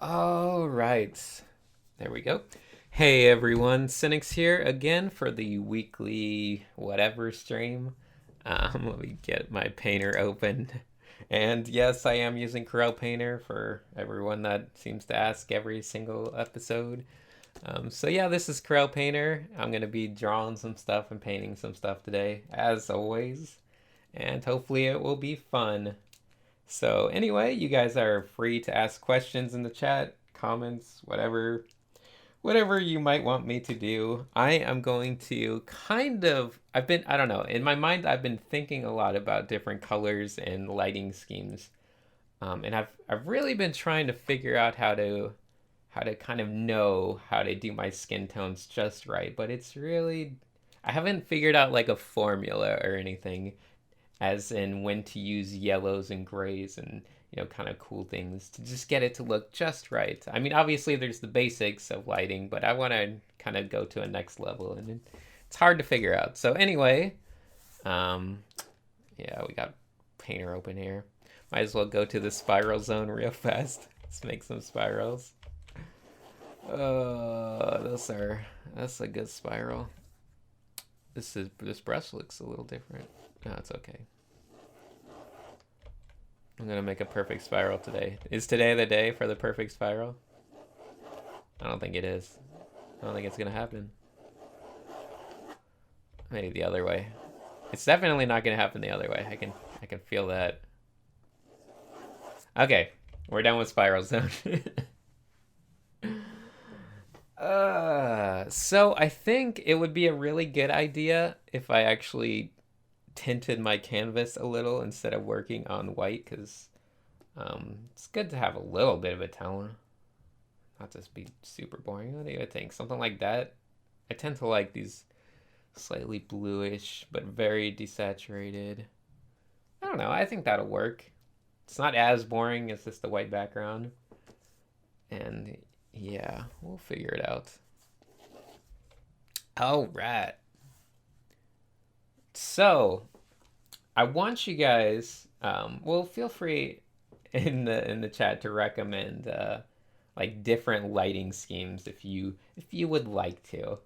All right. There we go. Hey everyone, Cynics here again for the weekly whatever stream. Let me get my painter open. And yes, I am using Corel Painter for everyone that seems to ask every single episode. So yeah, this is Corel Painter. I'm going to be drawing some stuff and painting some stuff today, as always. And hopefully it will be fun. So anyway, you guys are free to ask questions in the chat, comments, whatever you might want me to do. I am going to I don't know, in my mind I've been thinking a lot about different colors and lighting schemes. And I've really been trying to figure out how to kind of know how to do my skin tones just right, but it's really I haven't figured out like a formula or anything as in when to use yellows and grays and kind of cool things to just get it to look just right. I mean, obviously there's the basics of lighting, but I want to kind of go to a next level, and it's hard to figure out. So anyway, um, yeah, we got painter open here. Might as well go to the spiral zone real fast. Let's make some spirals. That's a good spiral. This brush looks a little different. No, it's okay. I'm gonna make a perfect spiral today. Is today the day for the perfect spiral? I don't think it is. I don't think it's gonna happen. Maybe the other way. It's definitely not gonna happen the other way. I can feel that. Okay, we're done with spiral zone. So I think it would be a really good idea if I actually tinted my canvas a little instead of working on white, because it's good to have a little bit of a tone, not just be super boring. What do you think? Something like that. I tend to like these slightly bluish but very desaturated. I don't know. I think that'll work. It's not as boring as just the white background. And yeah, we'll figure it out. All right. So I want you guys, well, feel free in the chat to recommend like different lighting schemes if you would like to,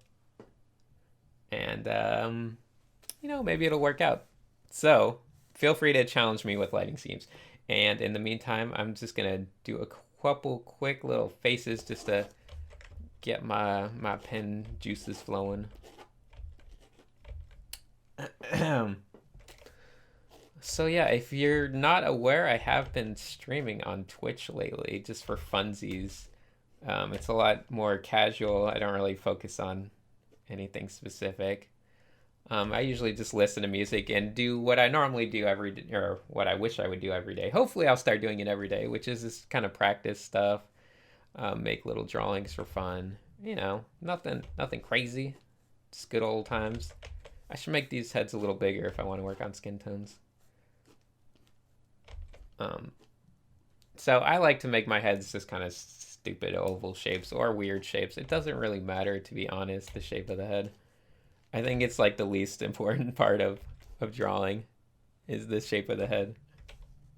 and maybe it'll work out. So feel free to challenge me with lighting schemes, and in the meantime, I'm just gonna do a couple quick little faces just to get my pen juices flowing. So yeah, if you're not aware, I have been streaming on Twitch lately just for funsies. It's a lot more casual. I don't really focus on anything specific. I usually just listen to music and do what I normally do every day, or what I wish I would do every day. Hopefully, I'll start doing it every day, which is this kind of practice stuff. Make little drawings for fun. Nothing crazy. Just good old times. I should make these heads a little bigger if I want to work on skin tones. Um, so I like to make my heads just kind of stupid oval shapes or weird shapes. It doesn't really matter, to be honest, the shape of the head. I think it's like the least important part of drawing is the shape of the head.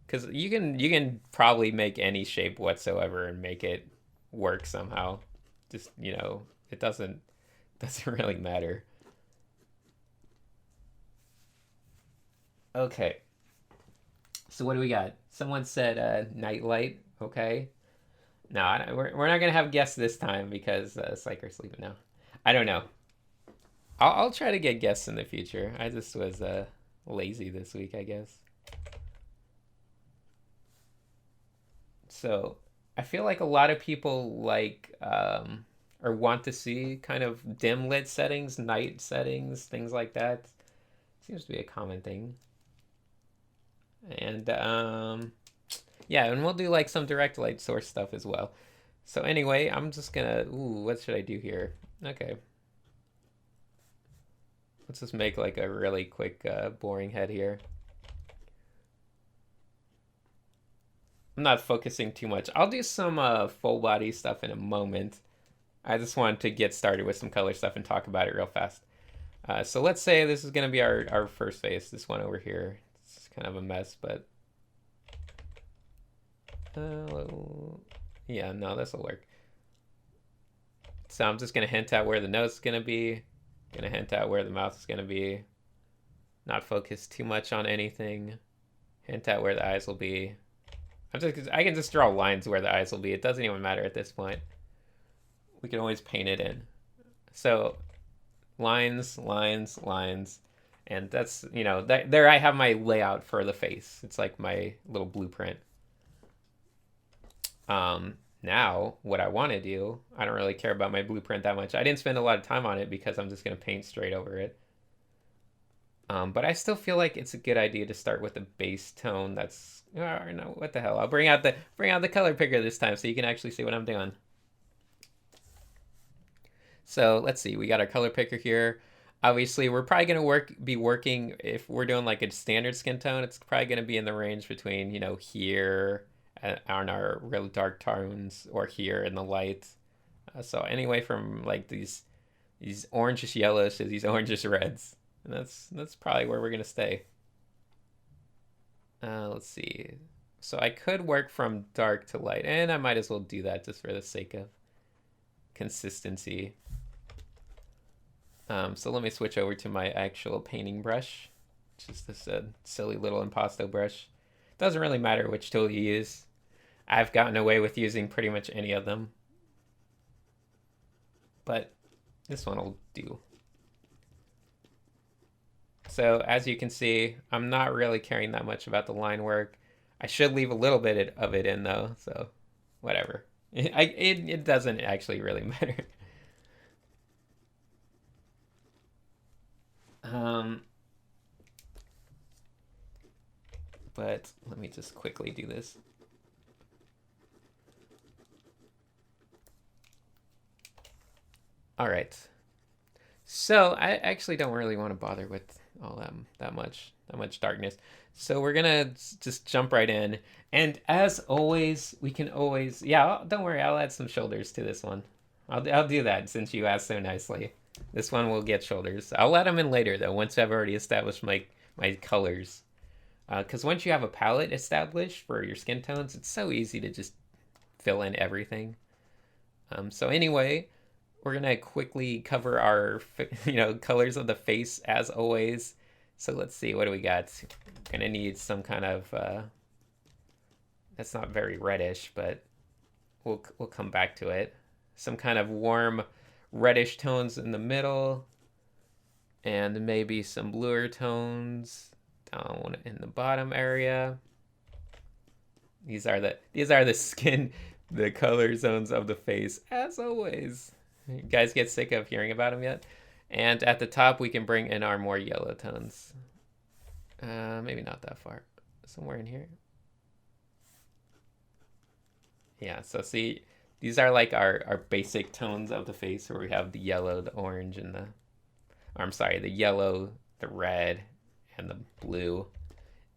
Because you can probably make any shape whatsoever and make it work somehow. Just, it doesn't really matter. Okay. So what do we got? Someone said nightlight. Okay. No, we're not gonna have guests this time because Psycher's sleeping now. I don't know. I'll try to get guests in the future. I just was lazy this week, I guess. So I feel like a lot of people like or want to see kind of dim lit settings, night settings, things like that. Seems to be a common thing. And yeah, and we'll do like some direct light source stuff as well. So anyway, I'm just gonna, what should I do here? Okay. Let's just make like a really quick boring head here. I'm not focusing too much. I'll do some full body stuff in a moment. I just wanted to get started with some color stuff and talk about it real fast. So let's say this is gonna be our first face, this one over here. It's kind of a mess, but Yeah, no, this will work. So I'm just going to hint at where the nose is going to be. Going to hint at where the mouth is going to be. Not focus too much on anything. Hint at where the eyes will be. I can just draw lines where the eyes will be. It doesn't even matter at this point. We can always paint it in. So lines, lines, lines. And that's, you know, there I have my layout for the face. It's like my little blueprint. Now, what I want to do, I don't really care about my blueprint that much. I didn't spend a lot of time on it because I'm just going to paint straight over it. But I still feel like it's a good idea to start with a base tone that's, no, what the hell. I'll bring out the color picker this time so you can actually see what I'm doing. So let's see, we got our color picker here. Obviously, we're probably going to be working, if we're doing like a standard skin tone, it's probably going to be in the range between, you know, here on our really dark tones or here in the light. So anyway, from like these orangish yellows to these orangish reds. And that's probably where we're going to stay. Let's see. So I could work from dark to light, and I might as well do that just for the sake of consistency. So let me switch over to my actual painting brush. Just this silly little Impasto brush. Doesn't really matter which tool you use. I've gotten away with using pretty much any of them. But this one will do. So as you can see, I'm not really caring that much about the line work. I should leave a little bit of it in though, so whatever. It doesn't actually really matter. But let me just quickly do this. All right. So I actually don't really want to bother with all that much darkness. So we're gonna just jump right in. And as always, we can always, yeah, don't worry, I'll add some shoulders to this one. I'll do that since you asked so nicely. This one will get shoulders. I'll add them in later though, once I've already established my colors. Because once you have a palette established for your skin tones, it's so easy to just fill in everything. So anyway, we're gonna quickly cover our, colors of the face as always. So let's see, what do we got? Gonna need some kind of, that's not very reddish, but we'll come back to it. Some kind of warm reddish tones in the middle, and maybe some bluer tones down in the bottom area. These are the skin, the color zones of the face as always. You guys get sick of hearing about them yet? And at the top, we can bring in our more yellow tones. Maybe not that far. Somewhere in here. Yeah, so see, these are like our basic tones of the face where we have the yellow, the orange, and the yellow, the red, and the blue.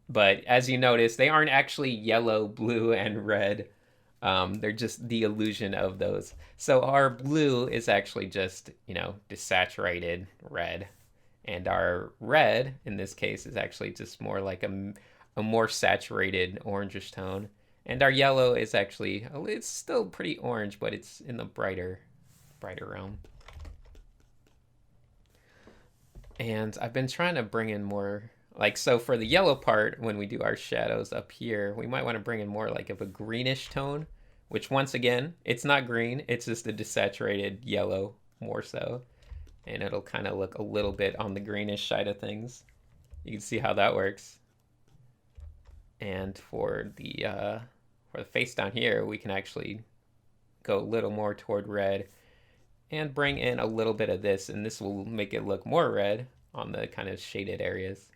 But as you notice, they aren't actually yellow, blue, and red. They're just the illusion of those. So our blue is actually just, desaturated red. And our red, in this case, is actually just more like a more saturated orangish tone. And our yellow is actually, it's still pretty orange, but it's in the brighter realm. And I've been trying to bring in more, so for the yellow part, when we do our shadows up here, we might want to bring in more like of a greenish tone, which once again, it's not green, it's just a desaturated yellow more so. And it'll kind of look a little bit on the greenish side of things. You can see how that works. And for the face down here, we can actually go a little more toward red and bring in a little bit of this, and this will make it look more red on the kind of shaded areas.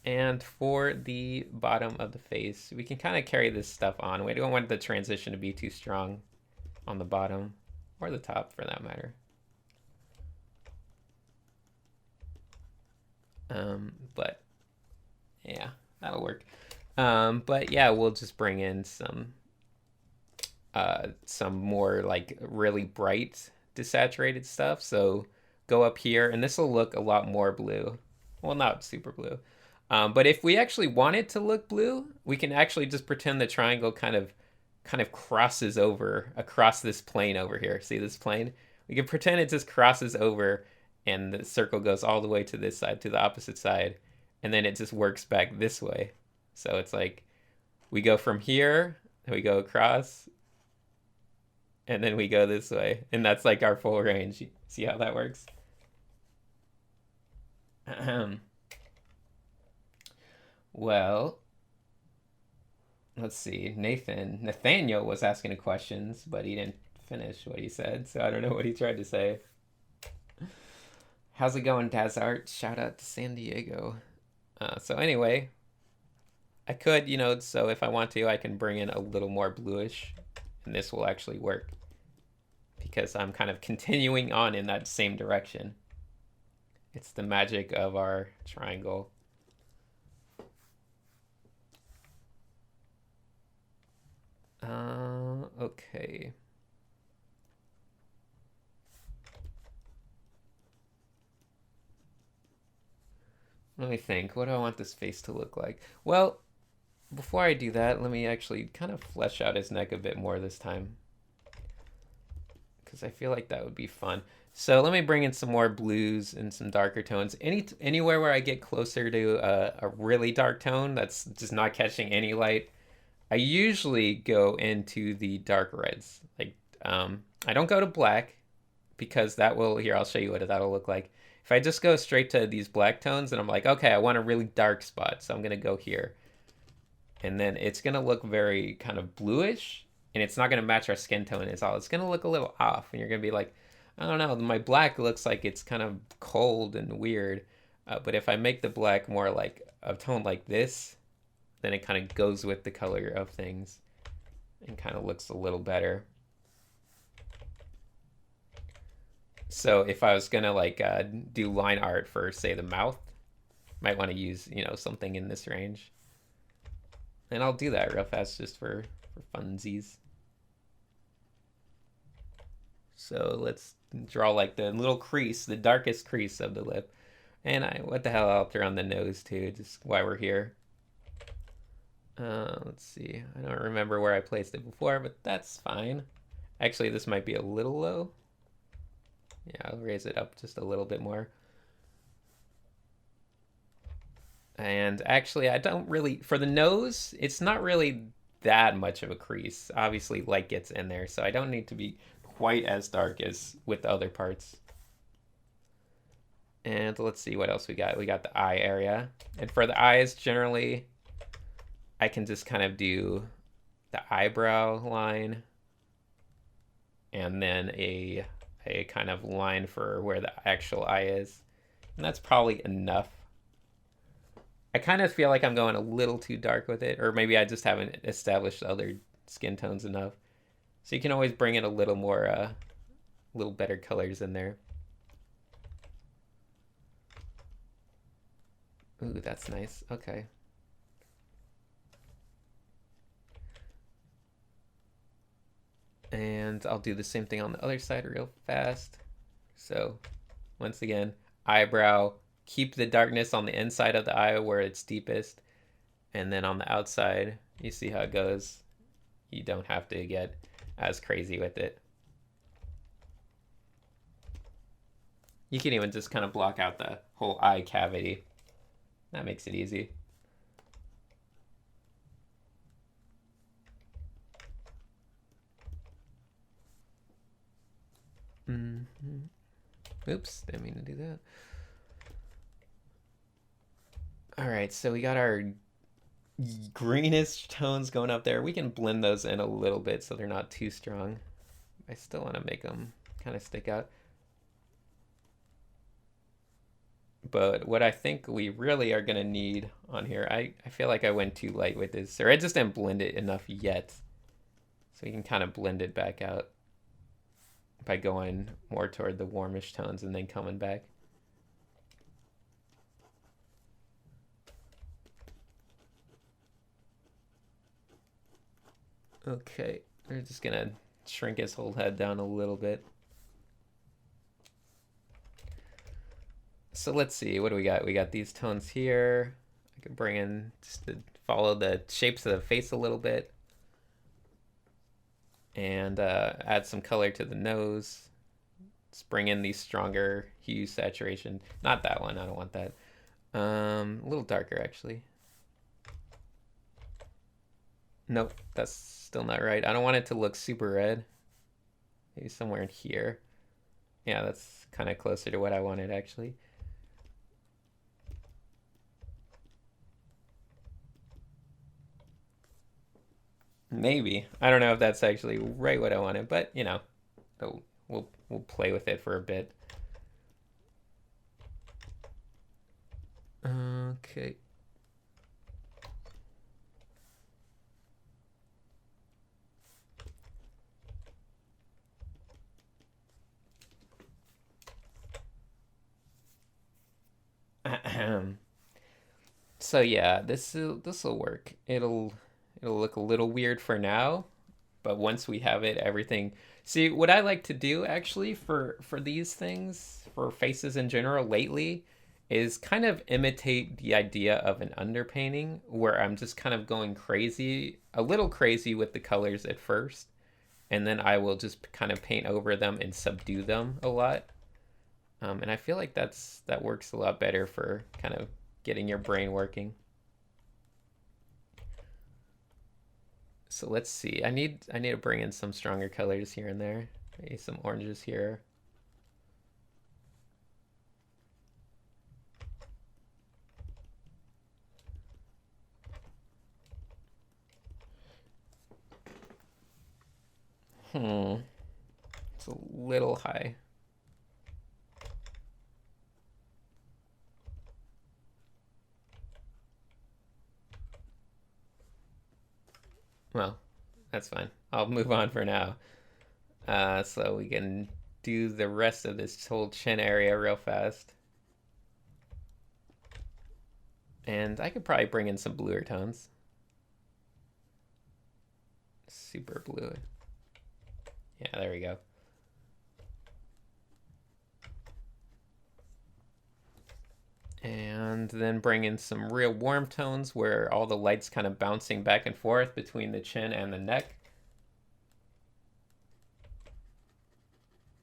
And for the bottom of the face, we can kind of carry this stuff on. We don't want the transition to be too strong on the bottom, or the top for that matter. But yeah, that'll work. But yeah, we'll just bring in some more like really bright desaturated stuff. So go up here, and this will look a lot more blue. Well, not super blue. But if we actually want it to look blue, we can actually just pretend the triangle kind of crosses over across this plane over here. See this plane? We can pretend it just crosses over and the circle goes all the way to this side, to the opposite side, and then it just works back this way. So it's like we go from here, we go across, and then we go this way. And that's like our full range. See how that works? Well, let's see. Nathaniel was asking questions, but he didn't finish what he said, so I don't know what he tried to say. How's it going, Dazart? Shout out to San Diego. So anyway, I could, so if I want to, I can bring in a little more bluish, and this will actually work because I'm kind of continuing on in that same direction. It's the magic of our triangle. Okay. Let me think. What do I want this face to look like? Well, before I do that, let me actually kind of flesh out his neck a bit more this time, because I feel like that would be fun. So let me bring in some more blues and some darker tones. Anywhere where I get closer to a really dark tone that's just not catching any light, I usually go into the dark reds. Like, I don't go to black because that will, here, I'll show you what that'll look like. If I just go straight to these black tones and I'm like, okay, I want a really dark spot, so I'm gonna go here. And then it's gonna look very kind of bluish, and it's not gonna match our skin tone at all. It's gonna look a little off, and you're gonna be like, I don't know, my black looks like it's kind of cold and weird. But if I make the black more like a tone like this, then it kind of goes with the color of things and kind of looks a little better. So if I was gonna like do line art for, say, the mouth, might want to use, something in this range. And I'll do that real fast just for funsies. So let's draw like the little crease, the darkest crease of the lip. And what the hell, I'll throw on the nose too, just while we're here. Let's see. I don't remember where I placed it before, but that's fine. Actually, this might be a little low. Yeah, I'll raise it up just a little bit more. And actually, I don't really, for the nose, it's not really that much of a crease. Obviously, light gets in there, so I don't need to be quite as dark as with the other parts. And let's see what else we got. We got the eye area. And for the eyes, generally, I can just kind of do the eyebrow line and then a kind of line for where the actual eye is. And that's probably enough. I kind of feel like I'm going a little too dark with it, or maybe I just haven't established other skin tones enough. So you can always bring in a little more, little better colors in there. Ooh, that's nice. Okay. And I'll do the same thing on the other side real fast. So once again, eyebrow, keep the darkness on the inside of the eye where it's deepest. And then on the outside, you see how it goes. You don't have to get as crazy with it. You can even just kind of block out the whole eye cavity. That makes it easy. Oops, didn't mean to do that. All right, so we got our greenish tones going up there. We can blend those in a little bit so they're not too strong. I still want to make them kind of stick out. But what I think we really are going to need on here, I feel like I went too light with this, or I just didn't blend it enough yet. So you can kind of blend it back out by going more toward the warmish tones and then coming back. Okay, we're just gonna shrink his whole head down a little bit. So let's see, what do we got? We got these tones here. I can bring in just to follow the shapes of the face a little bit. And add some color to the nose. Let's bring in these stronger hue saturation. Not that one, I don't want that. A little darker actually. Nope, that's still not right. I don't want it to look super red. Maybe somewhere in here. Yeah, that's kind of closer to what I wanted actually. Maybe. I don't know if that's actually right what I wanted, but you know, we'll play with it for a bit. Okay. So yeah, this'll work. It'll look a little weird for now, but once we have it, everything. See, what I like to do actually for these things, for faces in general lately, is kind of imitate the idea of an underpainting where I'm just kind of going crazy, a little crazy with the colors at first, and then I will just kind of paint over them and subdue them a lot. And I feel like that works a lot better for kind of getting your brain working. So let's see. I need to bring in some stronger colors here and there. Maybe some oranges here. It's a little high. Well, that's fine. I'll move on for now. So we can do the rest of this whole chin area real fast. And I could probably bring in some bluer tones. Super blue. Yeah, there we go. And then bring in some real warm tones where all the light's kind of bouncing back and forth between the chin and the neck.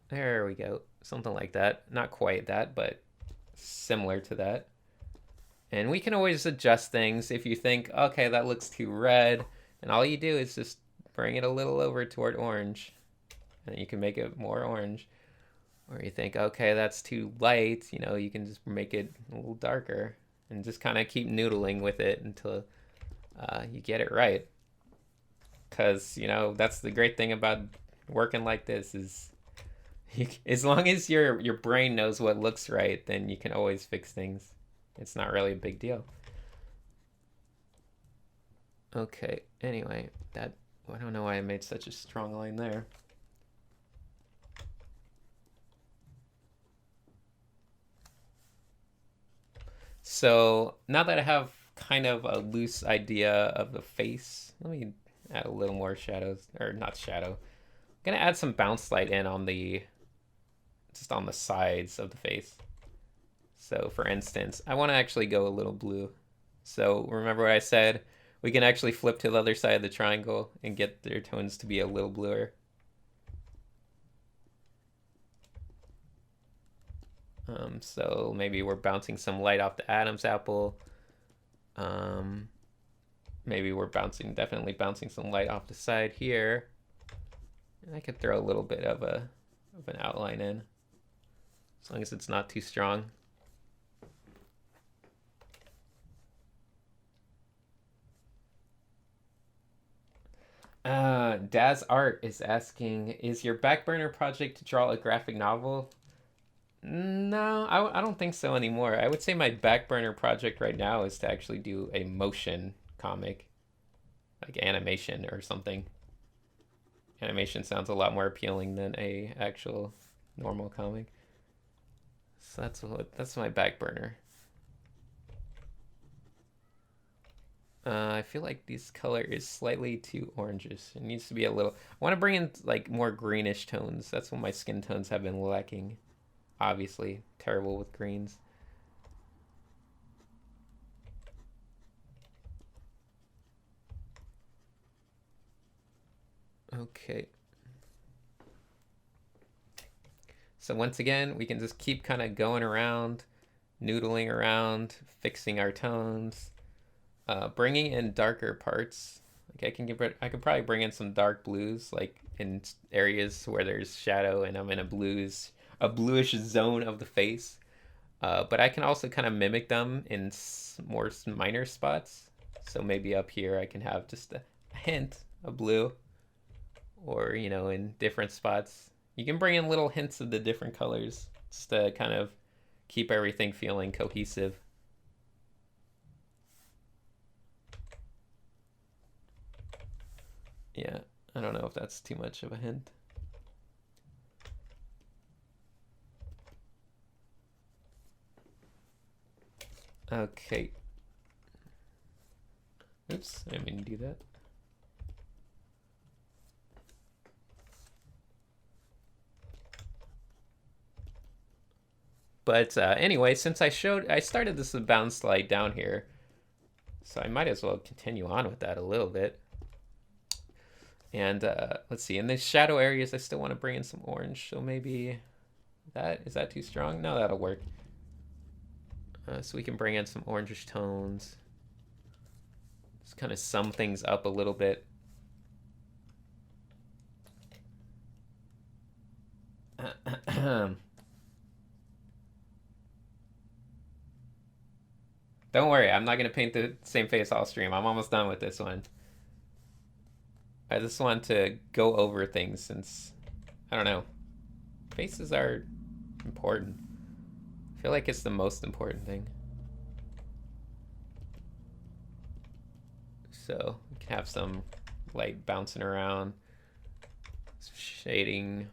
There we go. Something like that. Not quite that, but similar to that. And we can always adjust things if you think, okay, that looks too red. And all you do is just bring it a little over toward orange. And you can make it more orange. Or you think, okay, that's too light, you know, you can just make it a little darker and just kind of keep noodling with it until you get it right. Because, you know, that's the great thing about working like this is as long as your brain knows what looks right, then you can always fix things. It's not really a big deal. Okay, anyway, I don't know why I made such a strong line there. So now that I have kind of a loose idea of the face, let me add a little more shadows, or not shadow. I'm gonna add some bounce light in on just on the sides of the face. So for instance, I want to actually go a little blue. So remember what I said? We can actually flip to the other side of the triangle and get their tones to be a little bluer. So maybe we're bouncing some light off the Adam's apple. Maybe we're definitely bouncing some light off the side here. And I could throw a little bit of an outline in, as long as it's not too strong. Daz Art is asking, is your back burner project to draw a graphic novel? No, I don't think so anymore. I would say my back burner project right now is to actually do a motion comic, like animation or something. Animation sounds a lot more appealing than a actual normal comic. So that's my back burner. I feel like this color is slightly too orangish. It needs to be a little. I want to bring in like more greenish tones. That's what my skin tones have been lacking. Obviously, terrible with greens. Okay. So once again, we can just keep kind of going around, noodling around, fixing our tones, bringing in darker parts. Like I could probably bring in some dark blues, like in areas where there's shadow and I'm in a bluish zone of the face. But I can also kind of mimic them in more minor spots. So maybe up here I can have just a hint of blue, or in different spots. You can bring in little hints of the different colors just to kind of keep everything feeling cohesive. Yeah, I don't know if that's too much of a hint. Okay. Oops, I didn't mean to do that. But anyway, since I started this bounce light down here, so I might as well continue on with that a little bit. And let's see, in the shadow areas, I still want to bring in some orange. So maybe is that too strong? No, that'll work. So we can bring in some orangish tones. Just kind of sum things up a little bit. Don't worry, I'm not going to paint the same face all stream. I'm almost done with this one. I just want to go over things since, I don't know, faces are important. I feel like it's the most important thing. So we can have some light bouncing around, shading.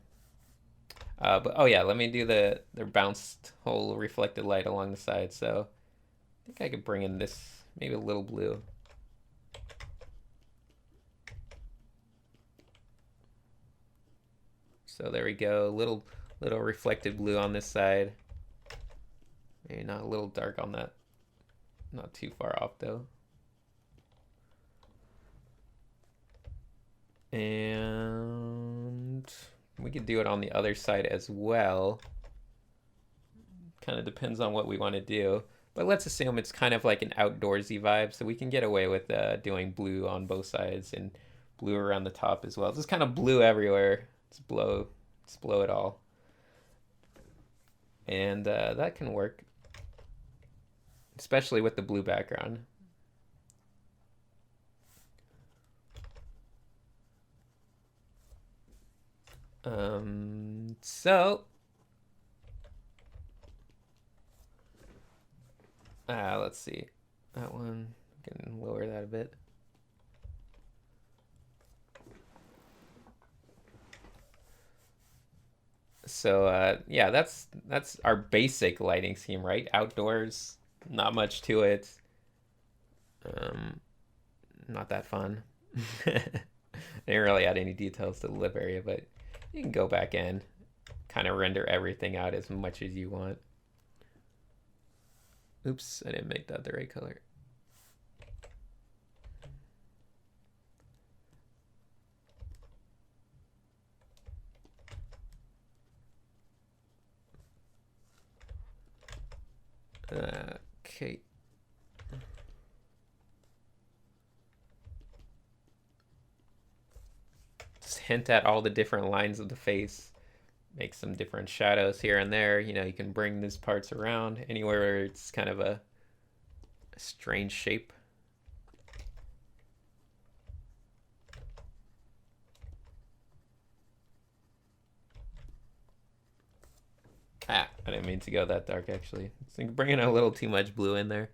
But oh yeah, let me do the bounced whole reflected light along the side. So I think I could bring in this, maybe a little blue. So there we go, little reflected blue on this side. Maybe not a little dark on that. Not too far off though. And we could do it on the other side as well. Kind of depends on what we want to do. But let's assume it's kind of like an outdoorsy vibe, so we can get away with doing blue on both sides and blue around the top as well. Just kind of blue everywhere. Let's blow it all. And that can work, especially with the blue background. So let's see, that one, can lower that a bit. So yeah, that's our basic lighting scheme, right? Outdoors, not much to it. Not that fun. I didn't really add any details to the lip area, but you can go back in, kind of render everything out as much as you want. Oops, I didn't make that the right color. Okay. Just hint at all the different lines of the face. Make some different shadows here and there. You can bring these parts around anywhere where it's kind of a strange shape. I didn't mean to go that dark, actually. I think bringing a little too much blue in there.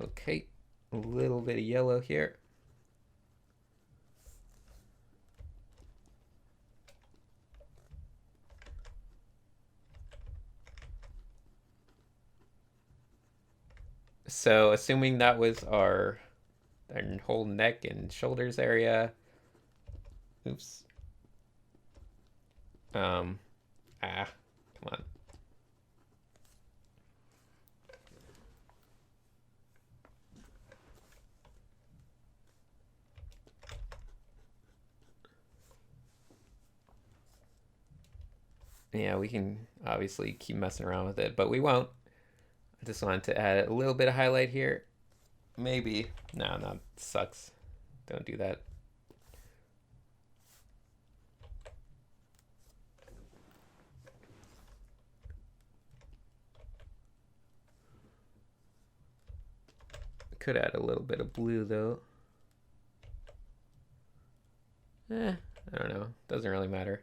Okay, a little bit of yellow here. So assuming that was our whole neck and shoulders area. Oops. Come on. Yeah, we can obviously keep messing around with it, but we won't. I just wanted to add a little bit of highlight here. Maybe. No, no, sucks. Don't do that. Could add a little bit of blue though. I don't know. Doesn't really matter.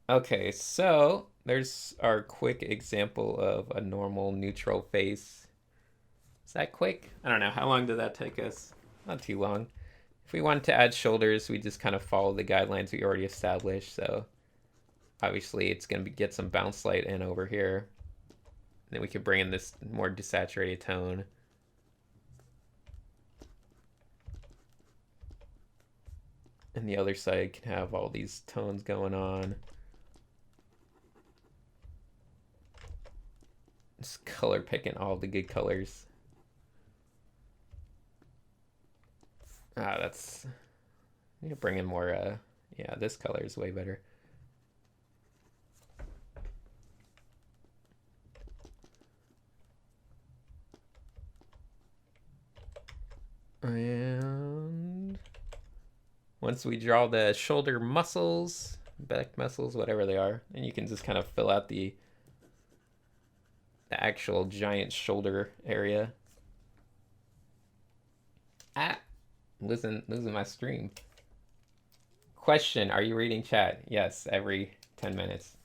Okay, so there's our quick example of a normal neutral face. Is that quick? I don't know. How long did that take us? Not too long. If we wanted to add shoulders, we just kind of follow the guidelines we already established. So obviously it's going to get some bounce light in over here. And then we could bring in this more desaturated tone. And the other side can have all these tones going on. Just color picking all the good colors. That's... I need to bring in more, yeah, this color is way better. And once we draw the shoulder muscles, back muscles, whatever they are, and you can just kind of fill out the actual giant shoulder area. Losing my stream. Question, are you reading chat? Yes, every 10 minutes.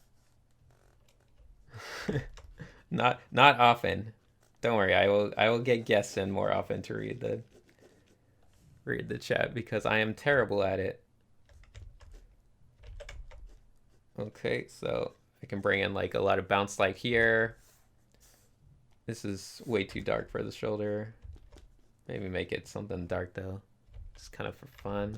not often. Don't worry, I will get guests in more often to read the chat because I am terrible at it. Okay, so I can bring in like a lot of bounce light here. This is way too dark for the shoulder. Maybe make it something dark though. Just kind of for fun.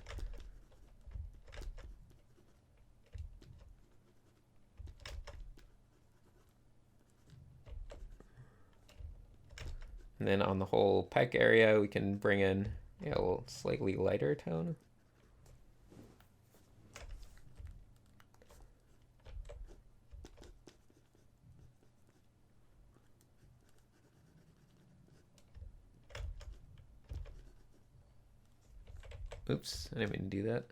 And then on the whole pec area, we can bring in a little slightly lighter tone. Oops, I didn't mean to do that.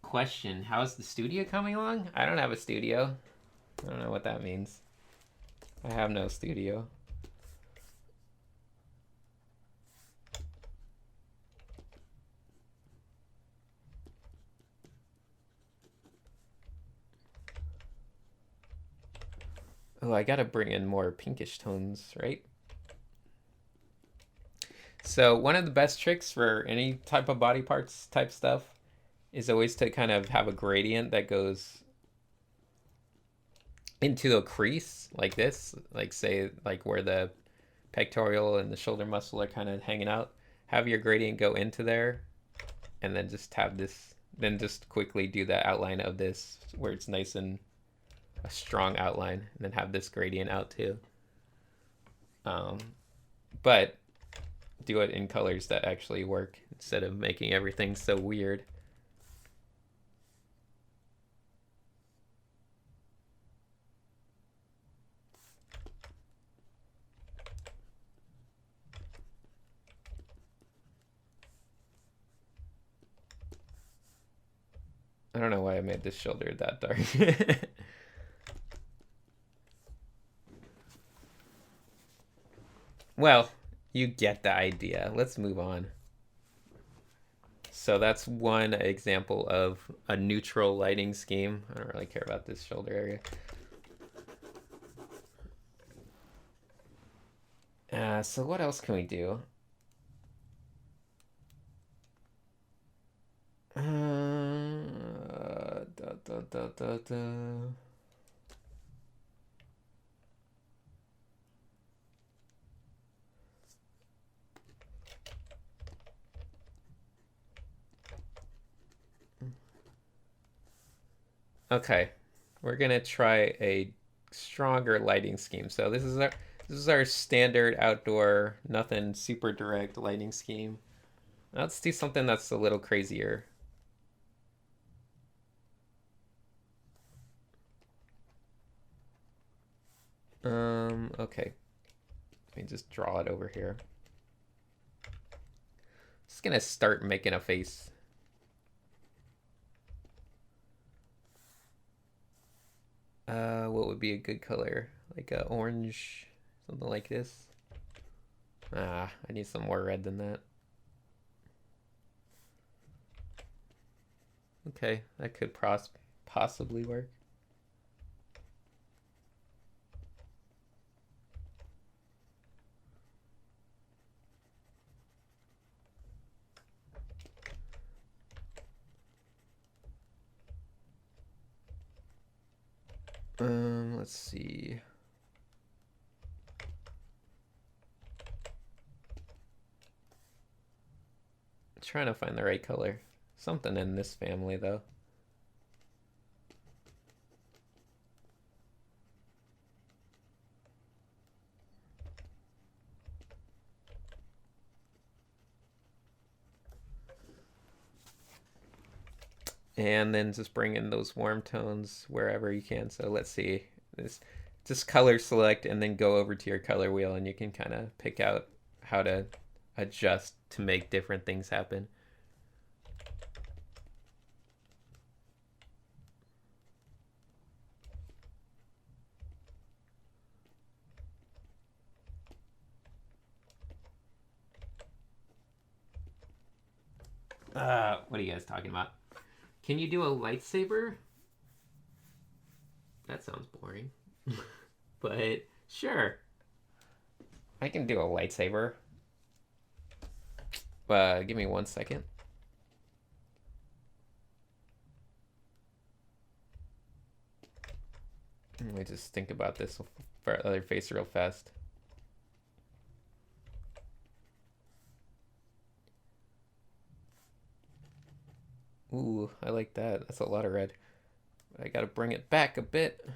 Question, how's the studio coming along? I don't have a studio. I don't know what that means. I have no studio. Oh, I gotta bring in more pinkish tones, right? So one of the best tricks for any type of body parts type stuff is always to kind of have a gradient that goes into a crease like this, like say like where the pectoral and the shoulder muscle are kind of hanging out. Have your gradient go into there and then just have this, then just quickly do the outline of this where it's nice and a strong outline, and then have this gradient out too. But do it in colors that actually work instead of making everything so weird. I don't know why I made this shoulder that dark. Well, you get the idea. Let's move on. So that's one example of a neutral lighting scheme. I don't really care about this shoulder area. So what else can we do? Okay, we're gonna try a stronger lighting scheme. So this is our standard outdoor, nothing super direct lighting scheme. Let's do something that's a little crazier. Okay. Let me just draw it over here. Just gonna start making a face. What would be a good color? Like a orange, something like this. I need some more red than that. Okay, that could possibly work. Let's see. I'm trying to find the right color. Something in this family, though. And then just bring in those warm tones wherever you can. So let's see. This just color select and then go over to your color wheel and you can kind of pick out how to adjust to make different things happen. What are you guys talking about? Can you do a lightsaber? That sounds boring. But sure. I can do a lightsaber. Give me 1 second. Let me just think about this for other face real fast. Ooh, I like that. That's a lot of red. I gotta bring it back a bit.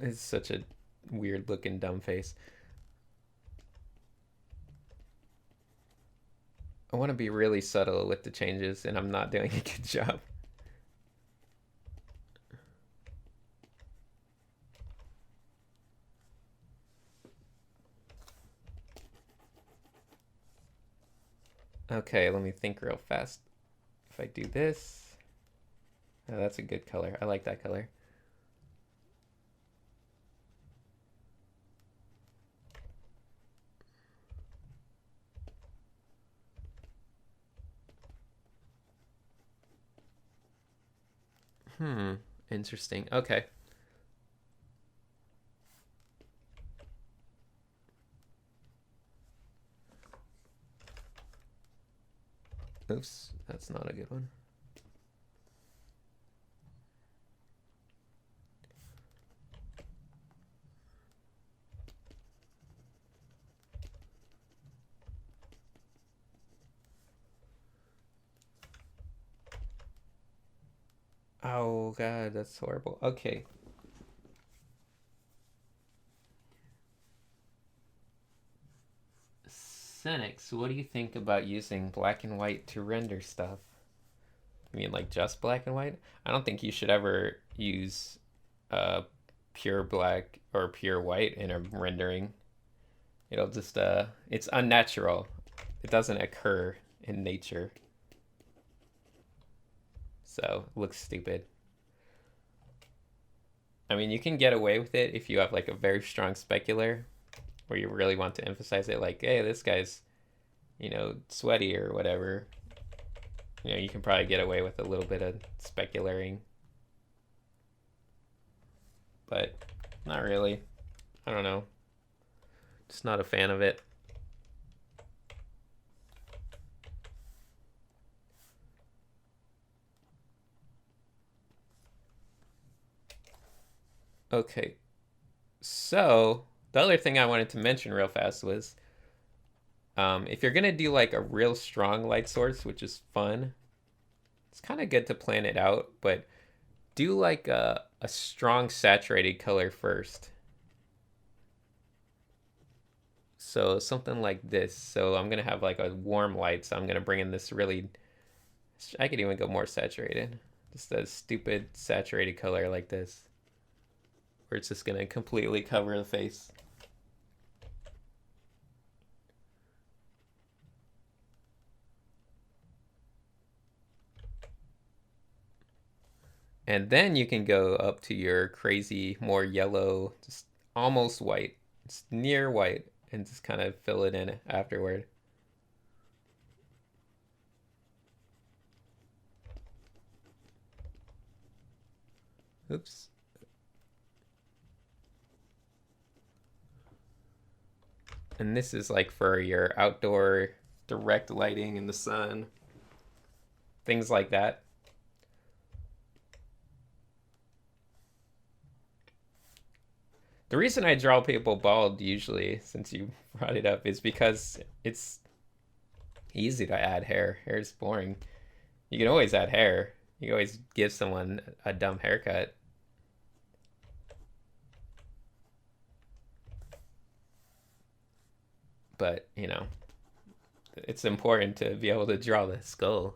It's such a weird looking dumb face. I want to be really subtle with the changes, and I'm not doing a good job. Okay, let me think real fast. If I do this, oh, that's a good color. I like that color. Interesting. Okay. Oops, that's not a good one. Oh god, that's horrible. Okay. Cynics, what do you think about using black and white to render stuff? I mean, like just black and white? I don't think you should ever use uh, pure black or pure white in a rendering. It'll just, it's unnatural. It doesn't occur in nature. So, it looks stupid. I mean, you can get away with it if you have like a very strong specular where you really want to emphasize it, like, hey, this guy's, sweaty or whatever. You can probably get away with a little bit of specularing. But not really. I don't know. Just not a fan of it. Okay, so the other thing I wanted to mention real fast was if you're gonna do like a real strong light source, which is fun, it's kind of good to plan it out, but do like a strong saturated color first. So something like this. So I'm gonna have like a warm light, so I'm gonna bring in this really, I could even go more saturated. Just a stupid saturated color like this, where it's just gonna completely cover the face. And then you can go up to your crazy, more yellow, just almost white. It's near white, and just kind of fill it in afterward. Oops. And this is like for your outdoor direct lighting in the sun, things like that. The reason I draw people bald usually, since you brought it up, is because it's easy to add hair. Hair is boring. You can always add hair. You can always give someone a dumb haircut. But, you know, it's important to be able to draw the skull.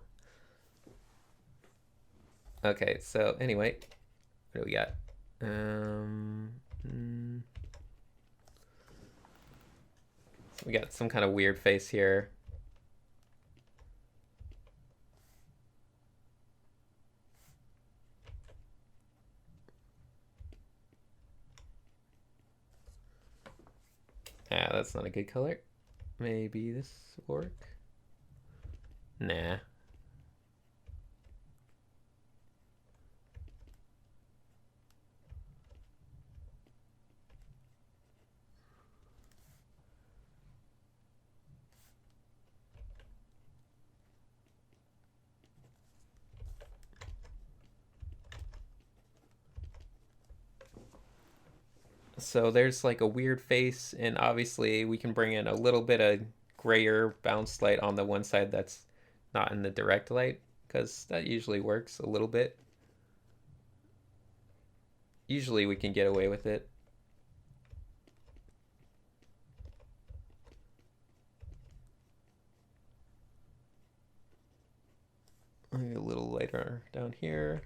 Okay, so anyway, what do we got? We got some kind of weird face here. Ah, that's not a good color. Maybe this will work. Nah. So there's like a weird face, and obviously we can bring in a little bit of grayer bounce light on the one side that's not in the direct light, because that usually works a little bit. Usually we can get away with it. Maybe a little lighter down here.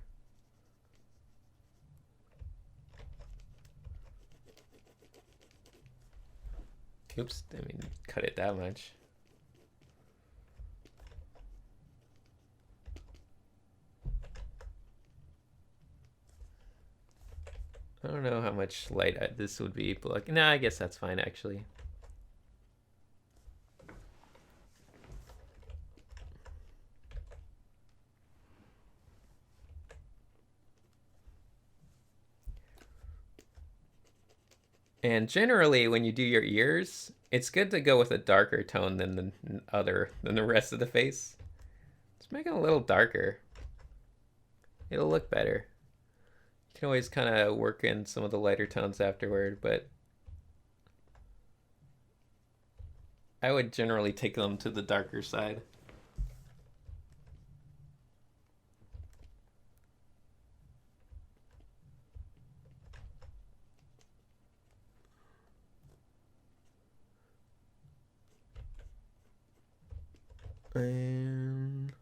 Oops, I mean, cut it that much. I don't know how much light this would be, but like, nah, I guess that's fine actually. And generally, when you do your ears, it's good to go with a darker tone than the rest of the face. Just make it a little darker. It'll look better. You can always kind of work in some of the lighter tones afterward, but I would generally take them to the darker side. And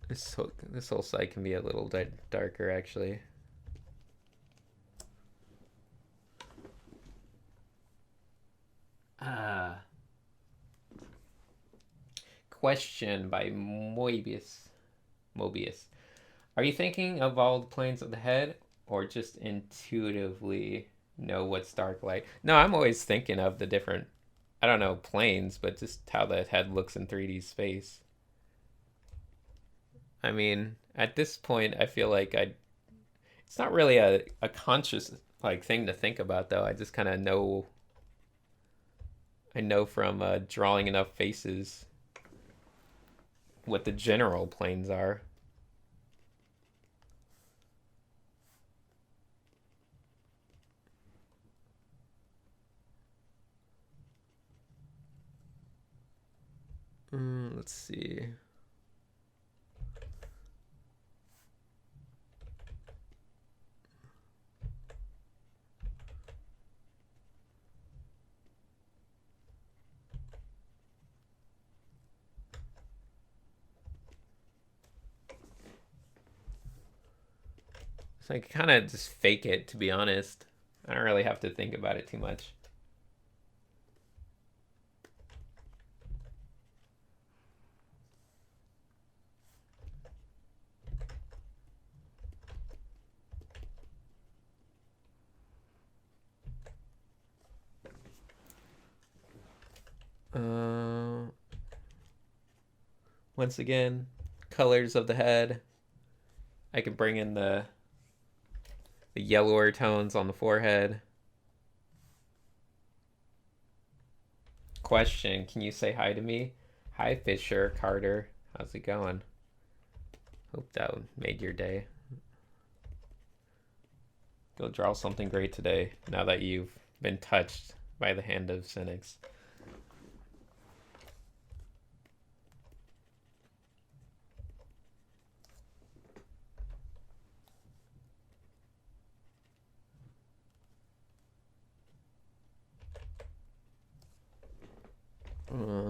this whole side can be a little darker actually. Question by Mobius. Are you thinking of all the planes of the head, or just intuitively know what's dark light? No, I'm always thinking of the different, I don't know, planes, but just how the head looks in 3D space. I mean, at this point, I feel like it's not really a conscious like thing to think about though. I just kind of know. I know from drawing enough faces what the general planes are. Let's see. So I kind of just fake it, to be honest. I don't really have to think about it too much. Once again, colors of the head. I can bring in the yellower tones on the forehead. Question, can you say hi to me? Hi, Fisher, Carter. How's it going? Hope that made your day. Go draw something great today, now that you've been touched by the hand of Cynics.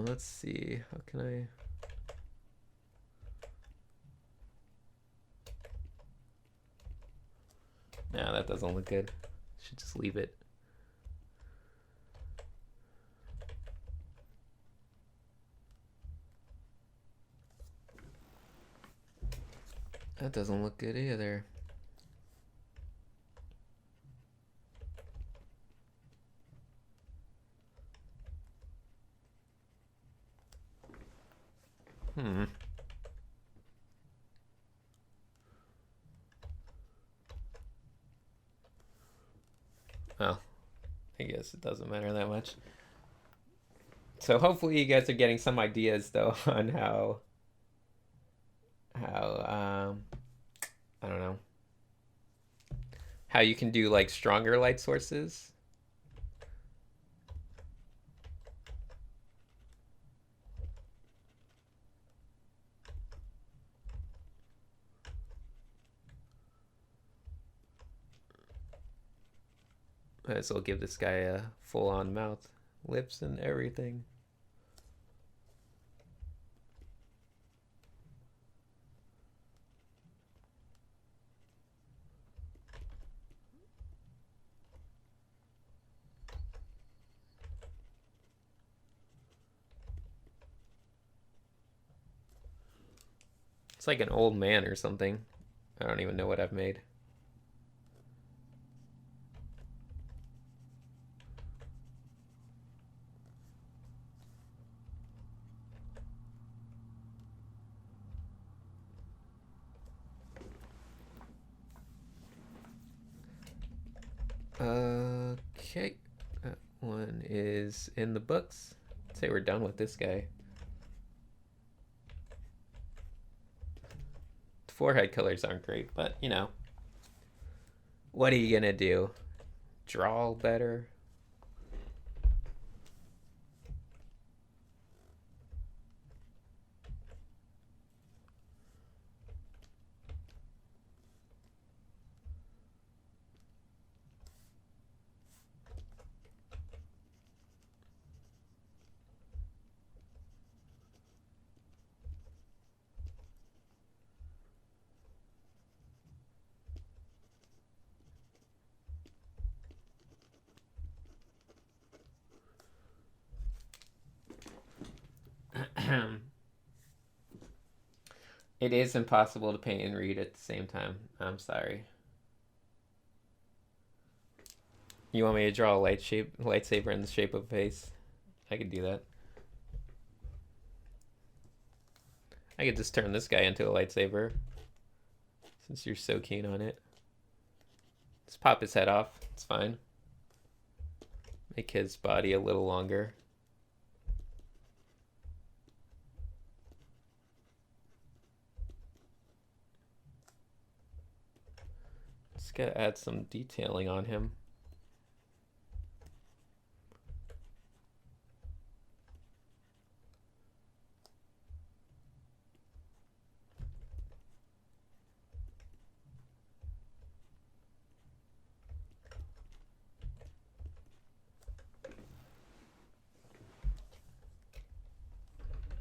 Let's see. How can I... Nah, that doesn't look good. Should just leave it. That doesn't look good either. Well, I guess it doesn't matter that much. So hopefully you guys are getting some ideas though on how I don't know, how you can do like stronger light sources. Might as well give this guy a full-on mouth, lips, and everything. It's like an old man or something. I don't even know what I've made. Okay, that one is in the books. I'd say we're done with this guy. The forehead colors aren't great, but you know, what are you gonna do? Draw better? It is impossible to paint and read at the same time. I'm sorry. You want me to draw a lightsaber in the shape of a face? I could do that. I could just turn this guy into a lightsaber, since you're so keen on it. Just pop his head off. It's fine. Make his body a little longer. Just gotta add some detailing on him.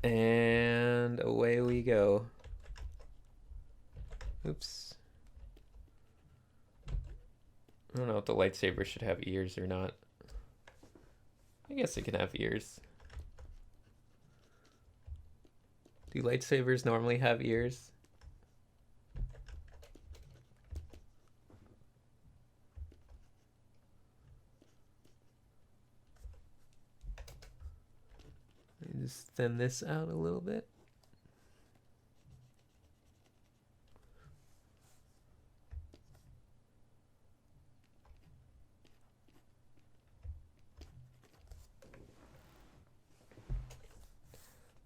And away we go. Oops. I don't know if the lightsaber should have ears or not. I guess it can have ears. Do lightsabers normally have ears? Let me just thin this out a little bit.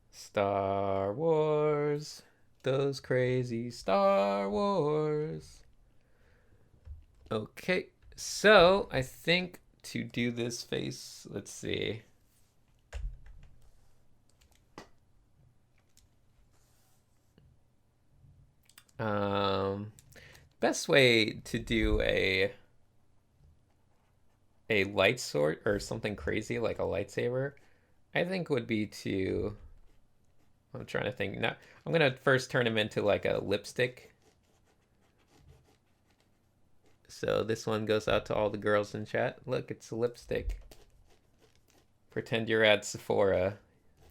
Star Wars, those crazy Star Wars. Okay, so I think to do this face, let's see. Best way to do a light sword or something crazy like a lightsaber, I think would be to, I'm trying to think. Now, I'm gonna first turn him into like a lipstick. So this one goes out to all the girls in chat. Look, it's a lipstick. Pretend you're at Sephora.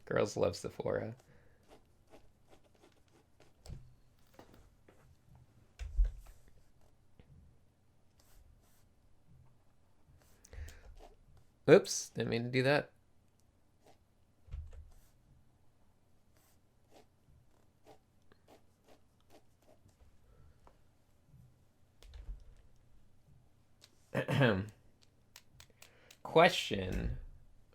Girls love Sephora. Oops, didn't mean to do that. Question.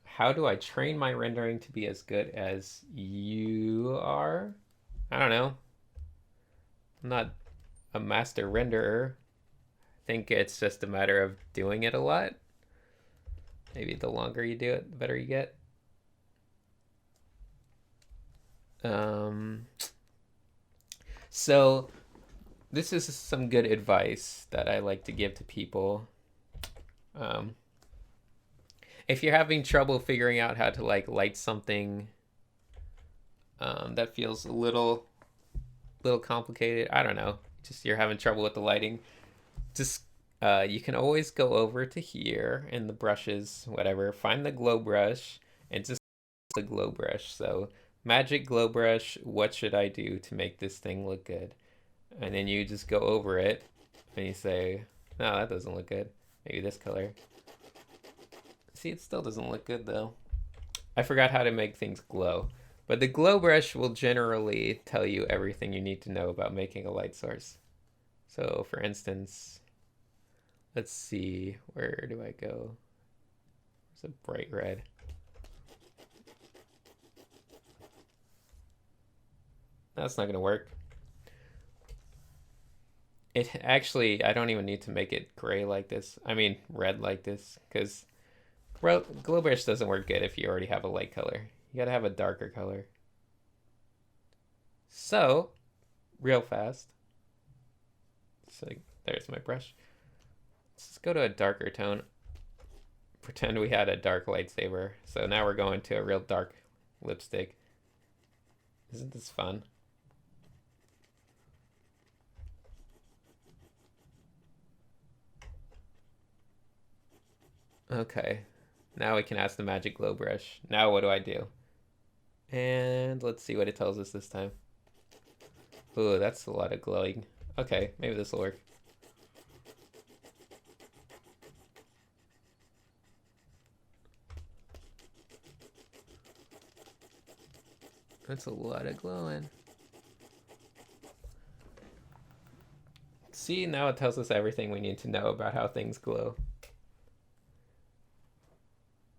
How do I train my rendering to be as good as you are? I don't know. I'm not a master renderer. I think it's just a matter of doing it a lot. Maybe the longer you do it, the better you get. So this is some good advice that I like to give to people. If you're having trouble figuring out how to like light something that feels a little complicated, I don't know, just you're having trouble with the lighting, just you can always go over to here in the brushes, whatever, find the glow brush and just the glow brush. So magic glow brush, what should I do to make this thing look good? And then you just go over it and you say, no, that doesn't look good. Maybe this color. See, it still doesn't look good though. I forgot how to make things glow. But the glow brush will generally tell you everything you need to know about making a light source. So for instance, let's see, where do I go? It's a bright red. That's not gonna work. It actually, I don't even need to make it gray like this. I mean, red like this, because glow brush doesn't work good if you already have a light color. You gotta have a darker color. So, real fast. So there's my brush. Let's go to a darker tone. Pretend we had a dark lightsaber. So now we're going to a real dark lipstick. Isn't this fun? Okay. Now we can ask the magic glow brush. Now what do I do? And let's see what it tells us this time. Ooh, that's a lot of glowing. Okay, maybe this will work. That's a lot of glowing. See, now it tells us everything we need to know about how things glow.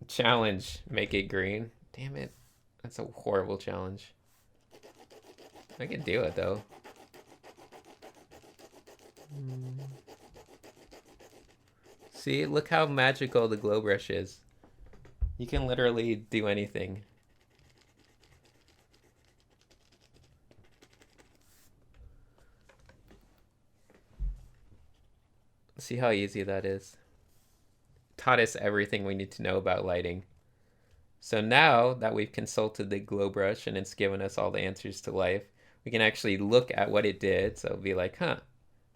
Challenge, make it green. Damn it. That's a horrible challenge. I can do it though. See, look how magical the glow brush is. You can literally do anything. See how easy that is. Taught us everything we need to know about lighting. So now that we've consulted the glow brush and it's given us all the answers to life, we can actually look at what it did. So it'll be like, huh,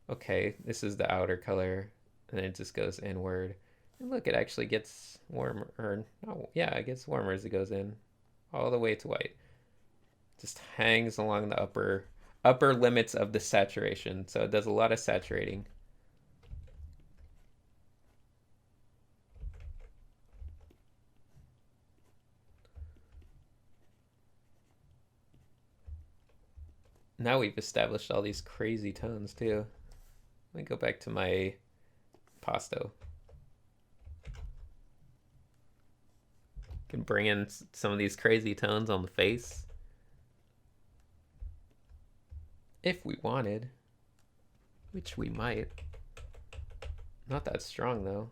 okay, this is the outer color, and then it just goes inward. And look, it actually gets warmer, or oh, yeah, it gets warmer as it goes in, all the way to white. Just hangs along the upper limits of the saturation. So it does a lot of saturating. Now we've established all these crazy tones too. Let me go back to my Pasto. Can bring in some of these crazy tones on the face if we wanted, which we might. Not that strong though.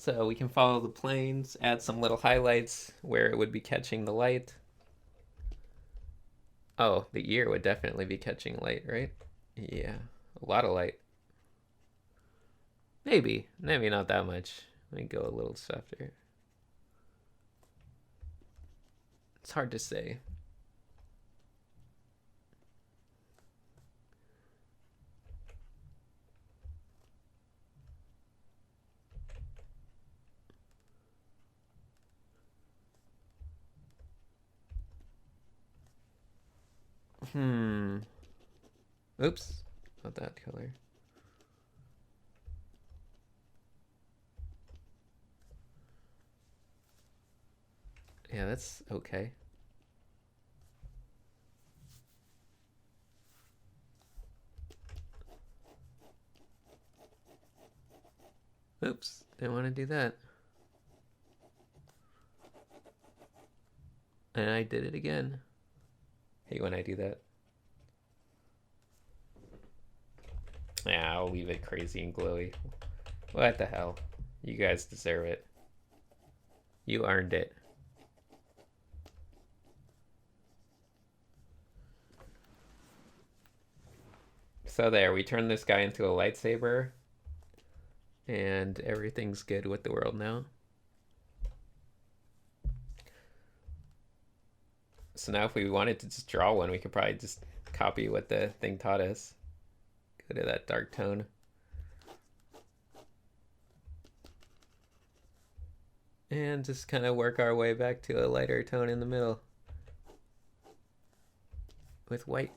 So we can follow the planes, add some little highlights where it would be catching the light. Oh, the ear would definitely be catching light, right? Yeah, a lot of light. Maybe not that much. Let me go a little softer. It's hard to say. Oops, not that color. Yeah, that's okay. Oops, didn't want to do that. And I did it again. Hate when I do that. Yeah, I'll leave it crazy and glowy. What the hell? You guys deserve it. You earned it. So there, we turned this guy into a lightsaber. And everything's good with the world now. So now if we wanted to just draw one, we could probably just copy what the thing taught us. Go to that dark tone. And just kind of work our way back to a lighter tone in the middle. With white.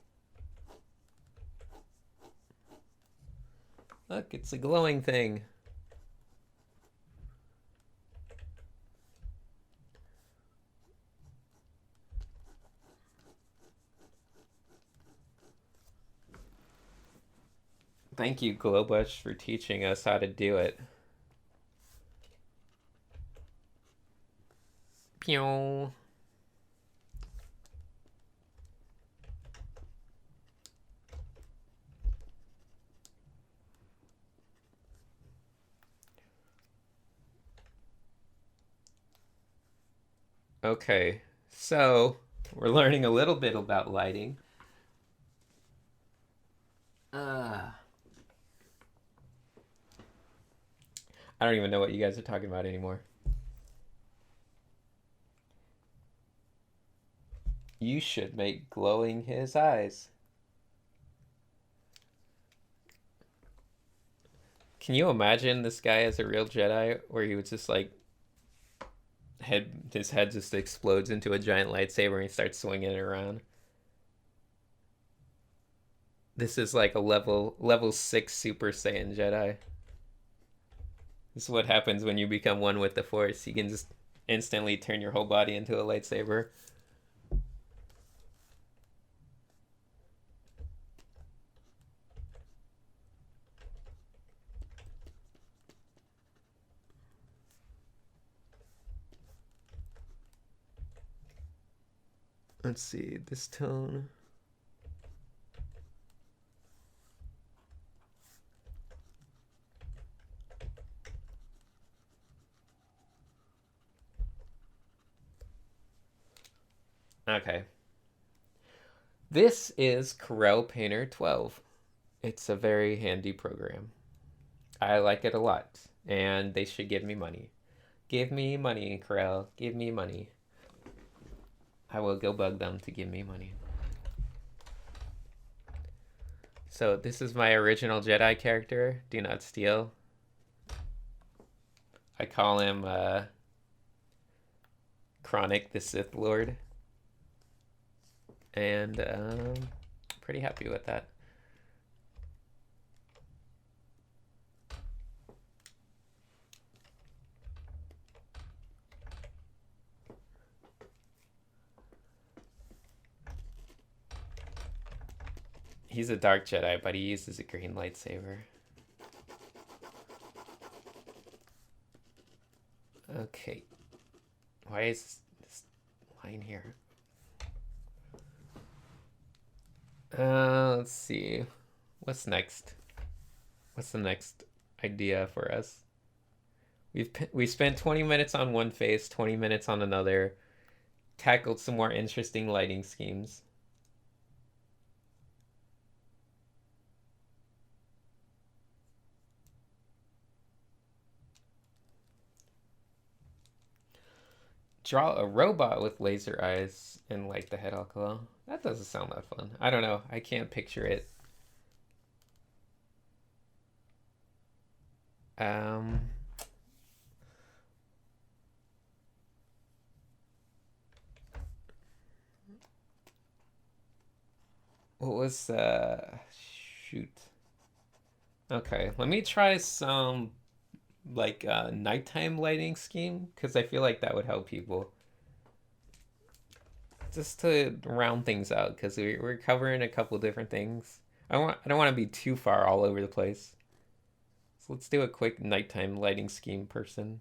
Look, it's a glowing thing. Thank you, Glowbush, for teaching us how to do it. Pew. Okay, so we're learning a little bit about lighting. I don't even know what you guys are talking about anymore. You should make glowing his eyes. Can you imagine this guy as a real Jedi where he was just like his head just explodes into a giant lightsaber and he starts swinging it around? This is like a level 6 Super Saiyan Jedi. This is what happens when you become one with the Force. You can just instantly turn your whole body into a lightsaber. Let's see, this tone. Okay. This is Corel Painter 12. It's a very handy program. I like it a lot, and they should give me money. Give me money, Corel. Give me money. I will go bug them to give me money. So this is my original Jedi character, Do Not Steal. I call him Chronic the Sith Lord. And pretty happy with that. He's a dark Jedi, but he uses a green lightsaber. Okay. Why is this line here? Let's see. What's next? What's the next idea for us? We spent 20 minutes on one face, 20 minutes on another. Tackled some more interesting lighting schemes. Draw a robot with laser eyes and light the head alcohol. That doesn't sound that fun. I don't know. I can't picture it. What was shoot. Okay, let me try some like nighttime lighting scheme because I feel like that would help people. Just to round things out because we're covering a couple different things. I don't want to be too far all over the place. So let's do a quick nighttime lighting scheme person.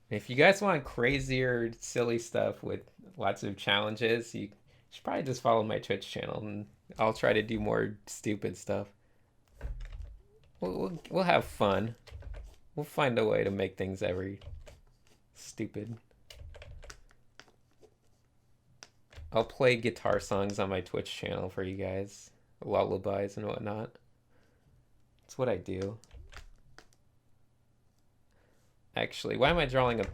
If you guys want crazier, silly stuff with lots of challenges, you should probably just follow my Twitch channel and I'll try to do more stupid stuff. We'll have fun. We'll find a way to make things every stupid. I'll play guitar songs on my Twitch channel for you guys. Lullabies and whatnot. That's what I do. Actually, why am I drawing a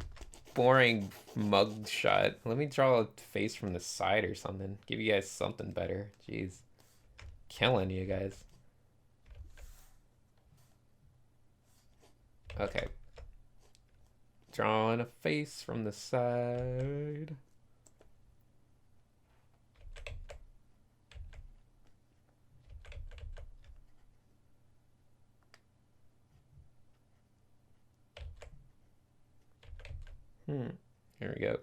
boring mug shot? Let me draw a face from the side or something. Give you guys something better. Jeez. Killing you guys. Okay. Drawing a face from the side. Here we go.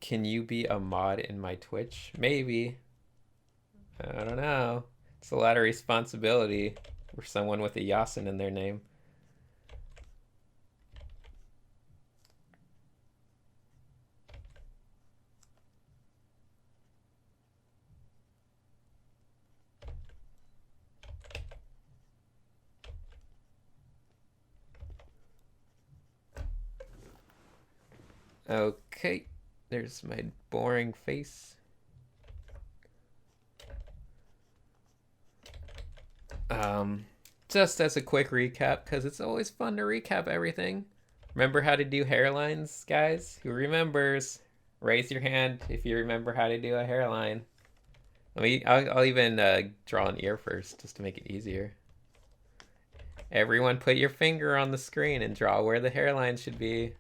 Can you be a mod in my Twitch? Maybe. I don't know. It's a lot of responsibility for someone with a Yasin in their name. Okay, there's my boring face. Just as a quick recap, because it's always fun to recap everything. Remember how to do hairlines, guys? Who remembers? Raise your hand if you remember how to do a hairline. I'll even draw an ear first, just to make it easier. Everyone put your finger on the screen and draw where the hairline should be.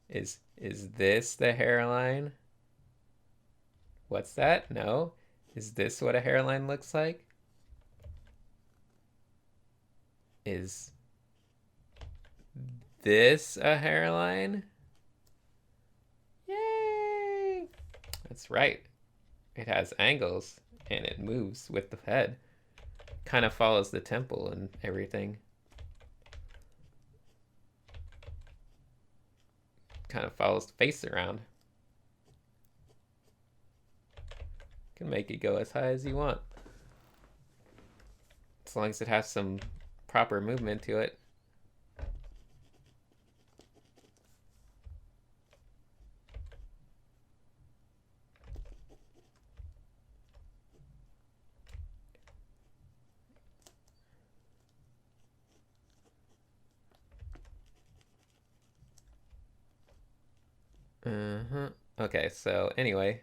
Is this the hairline? What's that? No. Is this what a hairline looks like? Is this a hairline? Yay! That's right. It has angles and it moves with the head. Kind of follows the temple and everything. Kind of follows the face around. Can make it go as high as you want. As long as it has some proper movement to it. Okay, so anyway,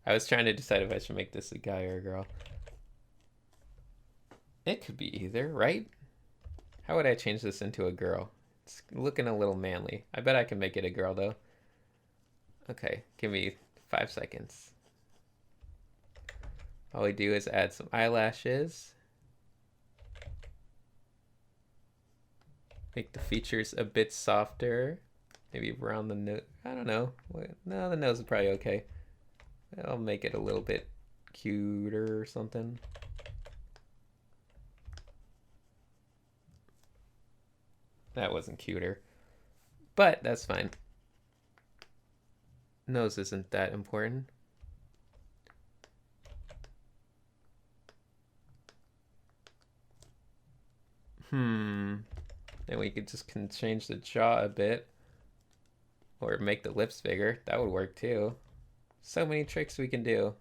I was trying to decide if I should make this a guy or a girl. It could be either, right? How would I change this into a girl? It's looking a little manly. I bet I can make it a girl though. Okay, give me 5 seconds. All we do is add some eyelashes. Make the features a bit softer. Maybe around the nose. I don't know. No, the nose is probably okay. I'll make it a little bit cuter or something. That wasn't cuter. But that's fine. Nose isn't that important. Then we could just change the jaw a bit. Or make the lips bigger. That would work too. So many tricks we can do.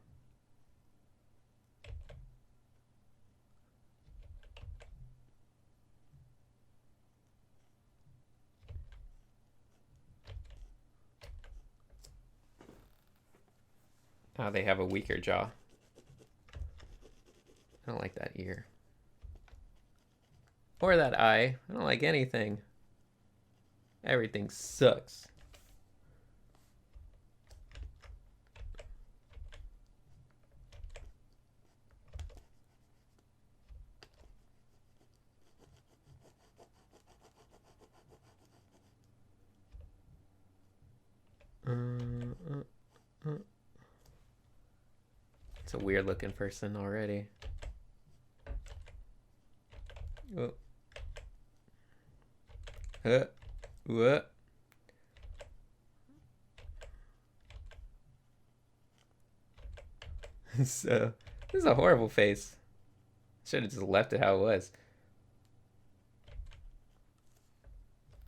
Oh, they have a weaker jaw. I don't like that ear. Or that eye. I don't like anything. Everything sucks. It's a weird looking person already. Oh. What? So, this is a horrible face. Should have just left it how it was.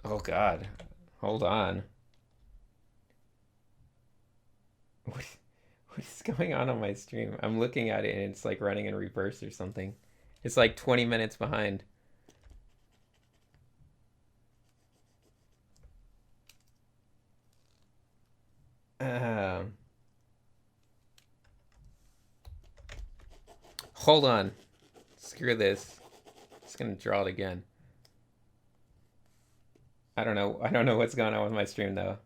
Oh God. Hold on. What is going on my stream? I'm looking at it and it's like running in reverse or something. It's like 20 minutes behind. Hold on. Screw this. Just gonna draw it again. I don't know what's going on with my stream though.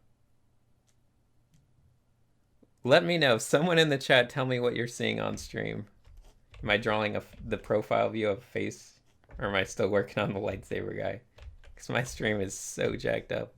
Let me know. Someone in the chat tell me what you're seeing on stream. Am I drawing the profile view of a face? Or am I still working on the lightsaber guy? Because my stream is so jacked up.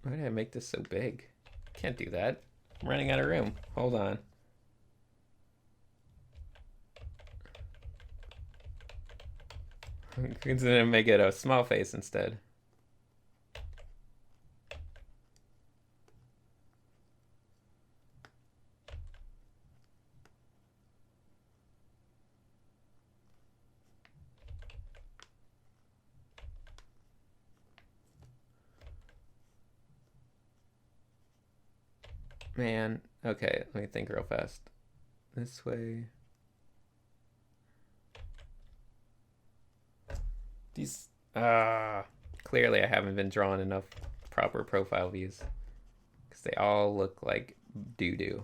Why did I make this so big? Can't do that. I'm running out of room. Hold on. I'm gonna make it a small face instead. Man, okay, let me think real fast. This way. These, clearly I haven't been drawing enough proper profile views. Because they all look like doo-doo.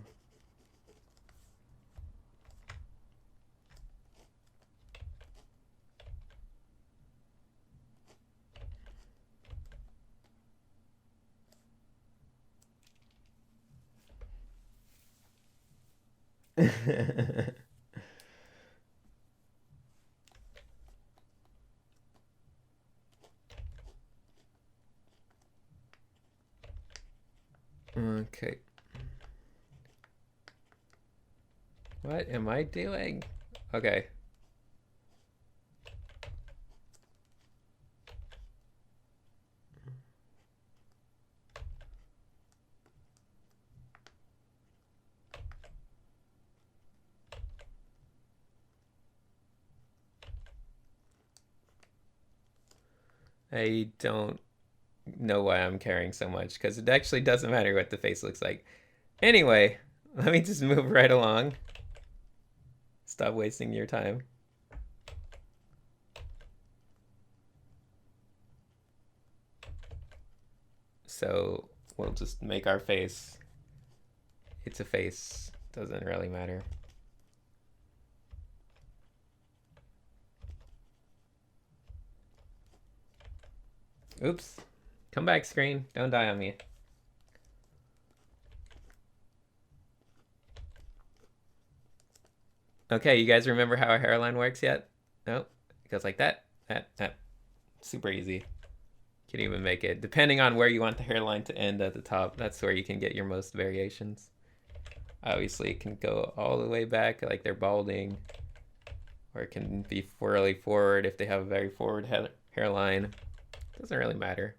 Okay. What am I doing? Okay. I don't know why I'm caring so much because it actually doesn't matter what the face looks like. Anyway, let me just move right along. Stop wasting your time. So we'll just make our face. It's a face. Doesn't really matter. Oops. Come back, screen. Don't die on me. Okay, you guys remember how a hairline works yet? No? It goes like that. That. Super easy. Can even make it. Depending on where you want the hairline to end at the top, that's where you can get your most variations. Obviously, it can go all the way back, like they're balding. Or it can be really forward if they have a very forward hairline. Doesn't really matter.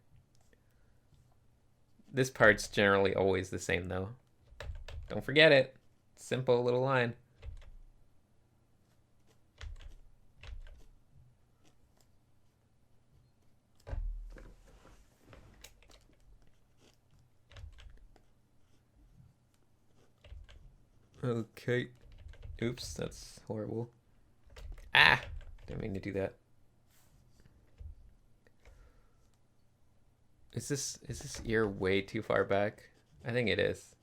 This part's generally always the same, though. Don't forget it. Simple little line. Okay. Oops, that's horrible. Ah! Didn't mean to do that. Is this ear way too far back? I think it is.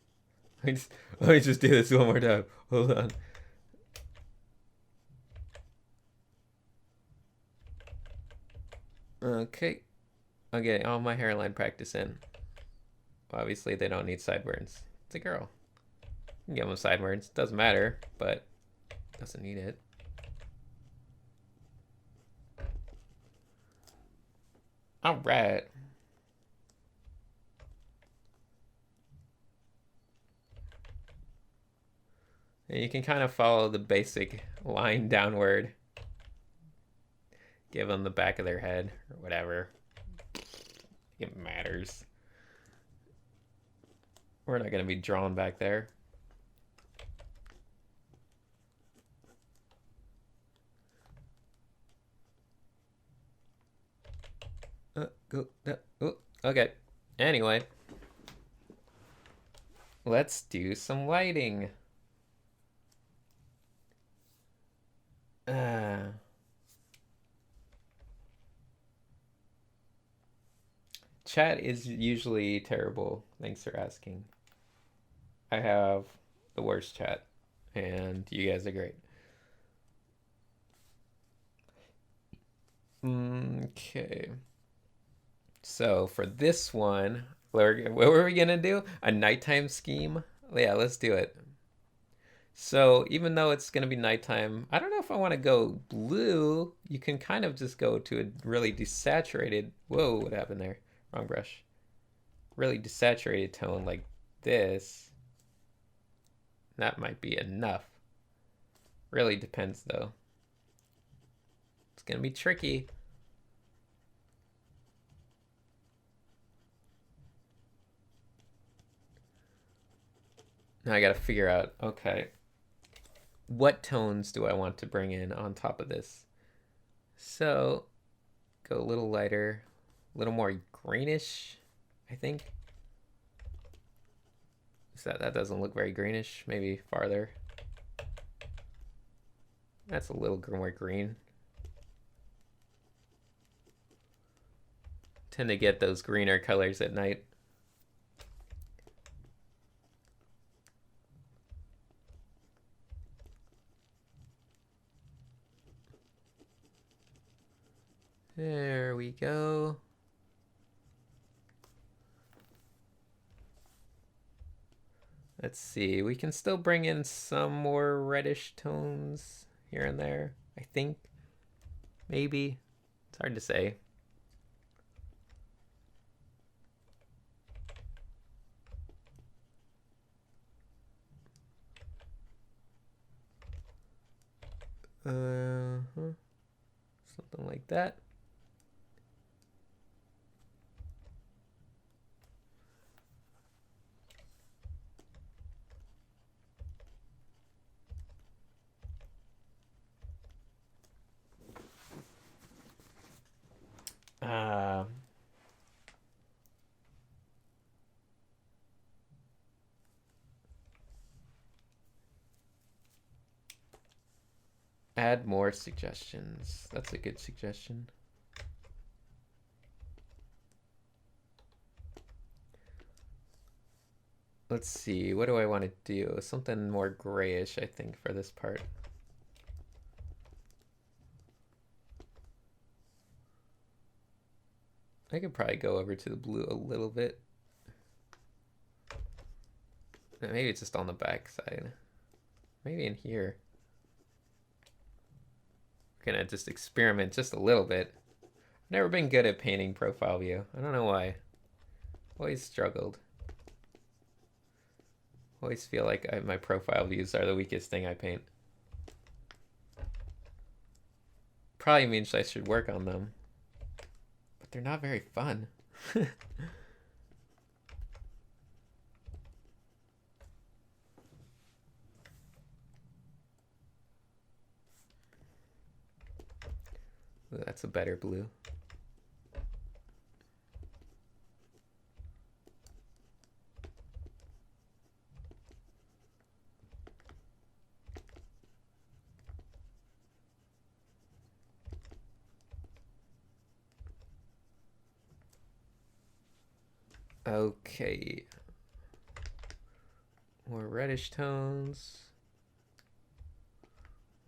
Let me just do this one more time. Hold on. Okay. I'm getting all my hairline practice in. Obviously, they don't need sideburns. It's a girl. You can give them sideburns. Doesn't matter, but doesn't need it. All right. And you can kind of follow the basic line downward. Give them the back of their head or whatever. It matters. We're not going to be drawn back there. Okay. Anyway. Let's do some lighting. Chat is usually terrible. Thanks for asking. I have the worst chat, and you guys are great. Okay. So for this one, what were we gonna do? A nighttime scheme? Yeah, let's do it. So even though it's gonna be nighttime, I don't know if I want to go blue. You can kind of just go to a really desaturated. Whoa, what happened there? Wrong brush. Really desaturated tone like this. That might be enough. Really depends though. It's gonna be tricky. Now I gotta figure out, okay, what tones do I want to bring in on top of this? So go a little lighter, a little more greenish, I think. So that doesn't look very greenish. Maybe farther. That's a little more green. Tend to get those greener colors at night. There we go. Let's see. We can still bring in some more reddish tones here and there, I think. Maybe. It's hard to say. Something like that. Add more suggestions. That's a good suggestion. Let's see. What do I want to do? Something more grayish, I think, for this part. I could probably go over to the blue a little bit. Maybe it's just on the back side. Maybe in here. We're gonna just experiment just a little bit. I've never been good at painting profile view. I don't know why. Always struggled. Always feel like my profile views are the weakest thing I paint. Probably means I should work on them. But they're not very fun. Ooh, that's a better blue. Okay. More reddish tones.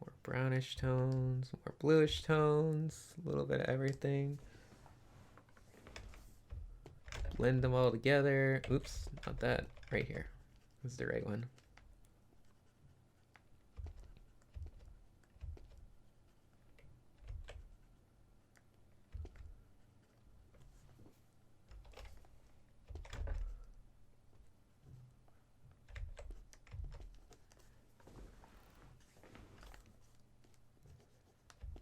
More brownish tones. More bluish tones. A little bit of everything. Blend them all together. Oops, not that. Right here. This is the right one.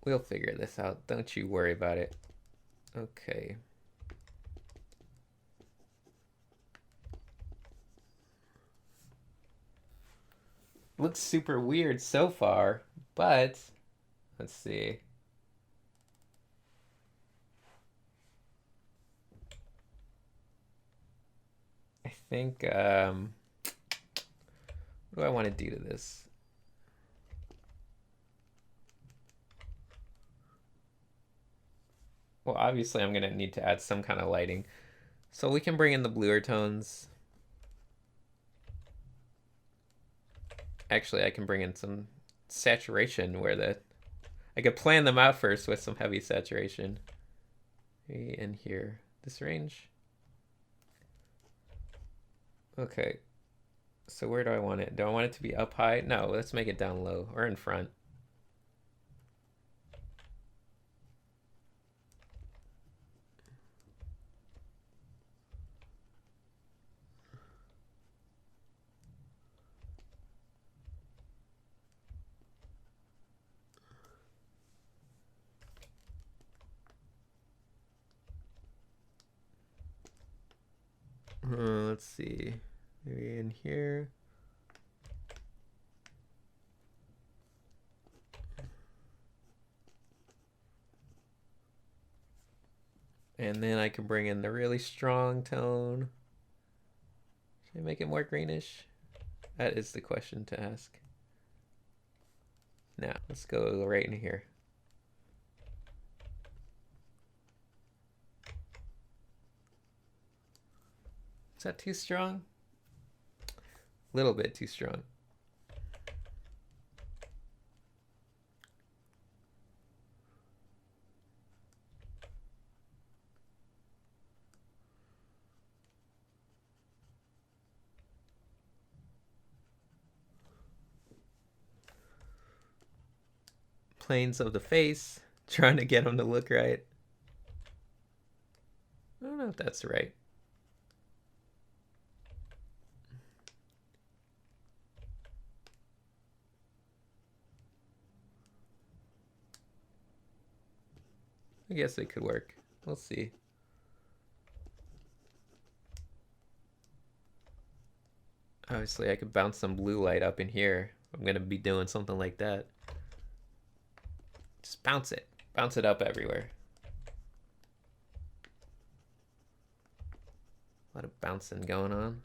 We'll figure this out. Don't you worry about it. Okay. Looks super weird so far, but let's see. I think, what do I want to do to this? Well, obviously I'm gonna need to add some kind of lighting. So we can bring in the bluer tones. Actually, I can bring in some saturation where I could plan them out first with some heavy saturation. Maybe in here, this range. Okay, so where do I want it? Do I want it to be up high? No, let's make it down low or in front. Let's see, maybe in here. And then I can bring in the really strong tone. Should I make it more greenish? That is the question to ask. Now, let's go right in here. Is that too strong? A little bit too strong. planes of the face, trying to get them to look right. I don't know if that's right. I guess it could work. We'll see. Obviously, I could bounce some blue light up in here. I'm going to be doing something like that. Just bounce it. Bounce it up everywhere. A lot of bouncing going on.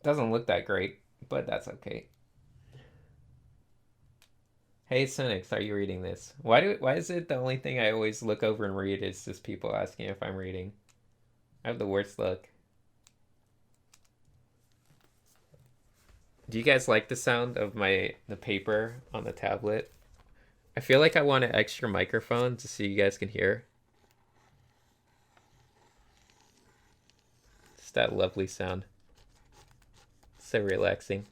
Doesn't look that great, but that's okay. Hey Cynics, are you reading this? Why is it the only thing I always look over and read is just people asking if I'm reading? I have the worst luck. Do you guys like the sound of the paper on the tablet? I feel like I want an extra microphone to so you guys can hear. It's that lovely sound. So relaxing.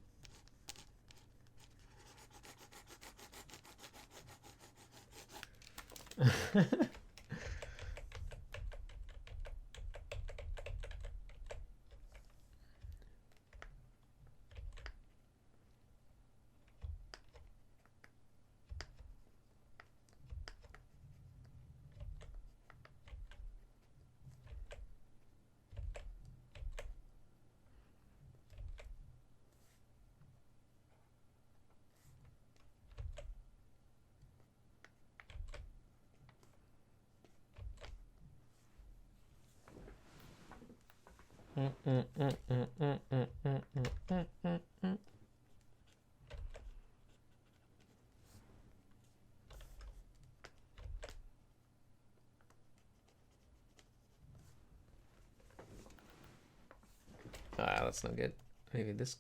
That's not good. Maybe this.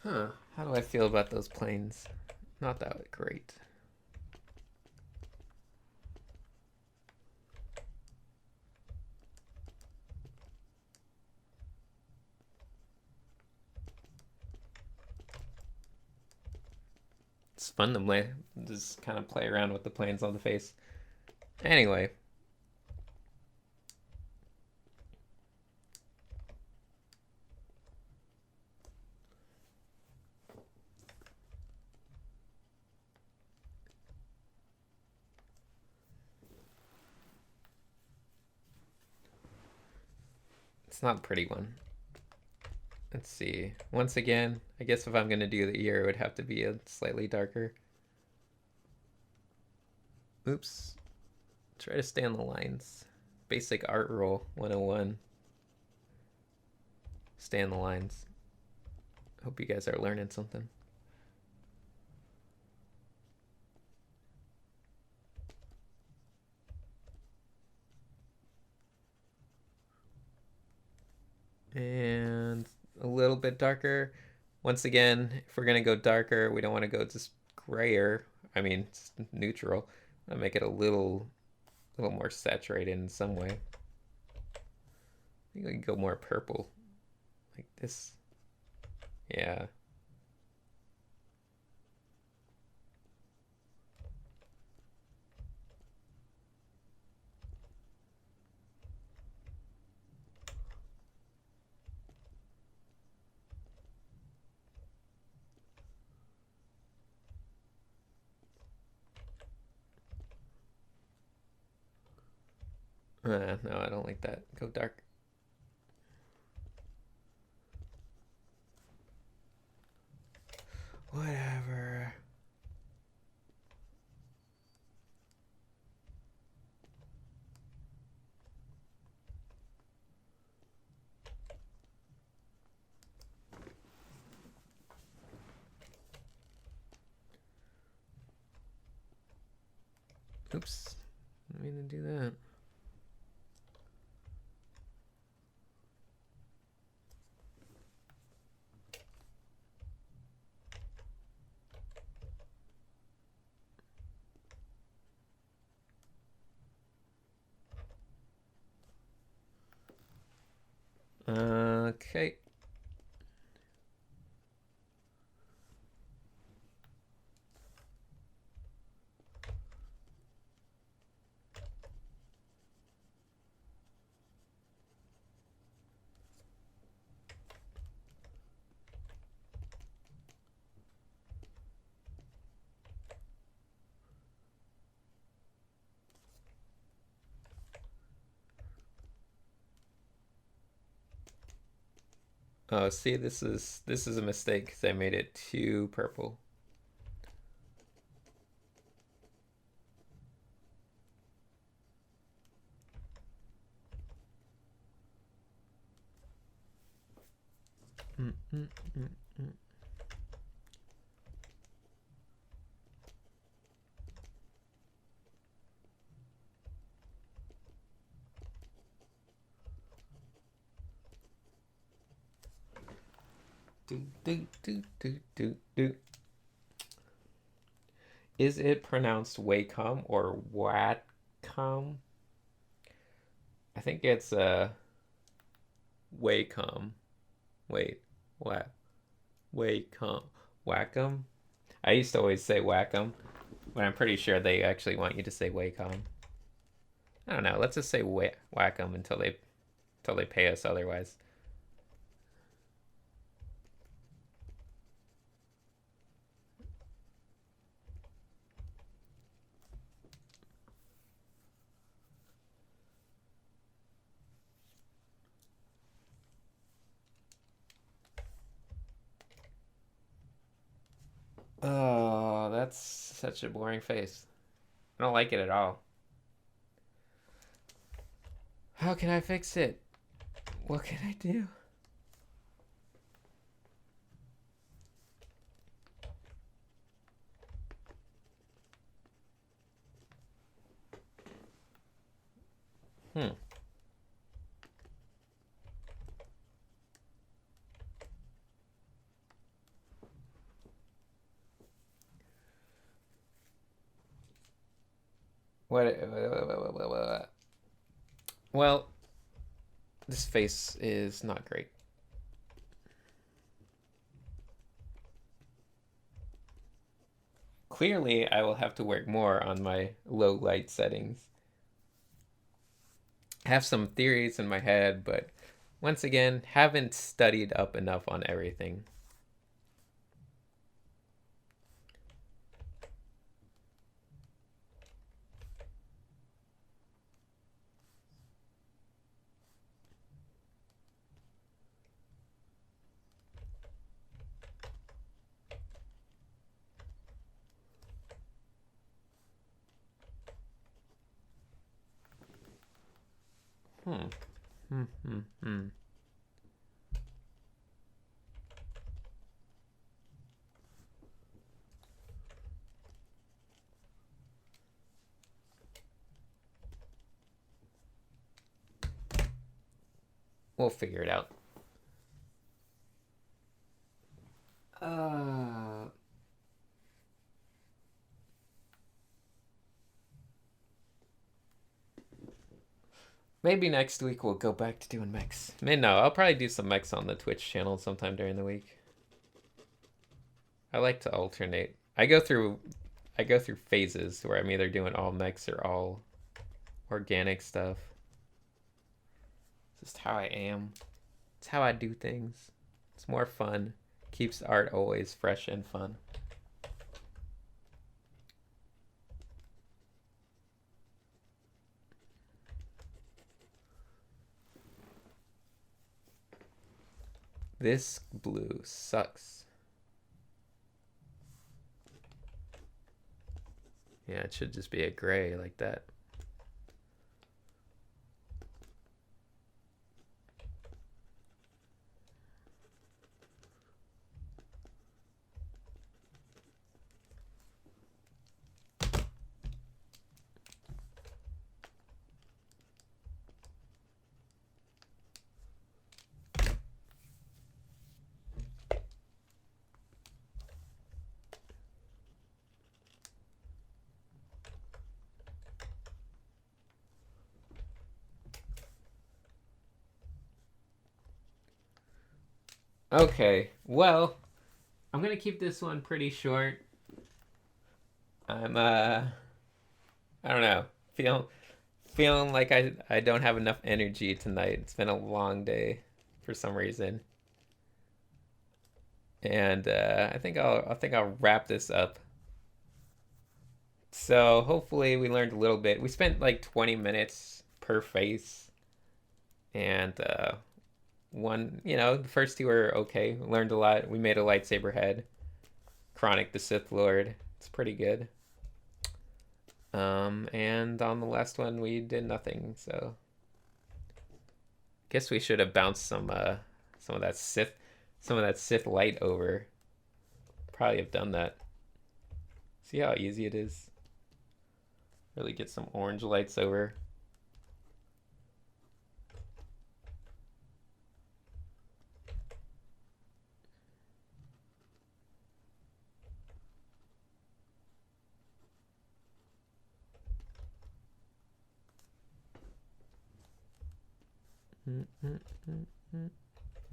Huh. How do I feel about those planes? Not that great. It's fun to just kind of play around with the planes on the face. Anyway. It's not a pretty one. Let's see. Once again, I guess if I'm going to do the ear, it would have to be a slightly darker. Oops. Try to stay on the lines. Basic art rule 101. Stay on the lines. Hope you guys are learning something. And a little bit darker. Once again, if we're going to go darker, we don't want to go just grayer. I mean, just neutral. I'll make it a little more saturated in some way. I think we can go more purple. Like this. Yeah. No, I don't like that. Go dark. Whatever. Oops. I didn't mean to do that. Okay. Oh, see, this is a mistake because I made it too purple. Do. Is it pronounced Wacom or Watcom? I think it's Wacom. Wait, what? Wacom. Wacom? I used to always say Wacom, but I'm pretty sure they actually want you to say Wacom. I don't know. Let's just say Wacom until they pay us otherwise. Oh, that's such a boring face. I don't like it at all. How can I fix it? What can I do? Hmm. What? Well, this face is not great. Clearly, I will have to work more on my low light settings. I have some theories in my head, but once again, haven't studied up enough on everything. Hmm. We'll figure it out. Maybe next week we'll go back to doing mechs. No, I'll probably do some mechs on the Twitch channel sometime during the week. I like to alternate. I go through phases where I'm either doing all mechs or all organic stuff. It's just how I am. It's how I do things. It's more fun. Keeps art always fresh and fun. This blue sucks. Yeah, it should just be a gray like that. Okay, well, I'm gonna keep this one pretty short. I'm I don't know, feeling like I don't have enough energy tonight. It's been a long day for some reason, and I think I'll wrap this up. So hopefully we learned a little bit. We spent like 20 minutes per face, and one, the first two were okay. We learned a lot. We made a lightsaber head. Chronic the Sith Lord. It's pretty good. And on the last one we did nothing. So guess we should have bounced some of that Sith light over. Probably have done that. See how easy it is. Really get some orange lights over.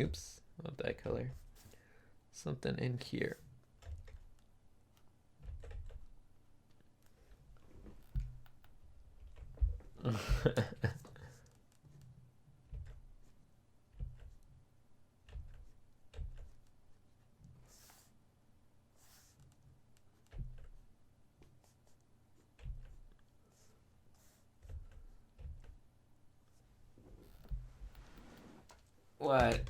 Oops, love that color. Something in here. What?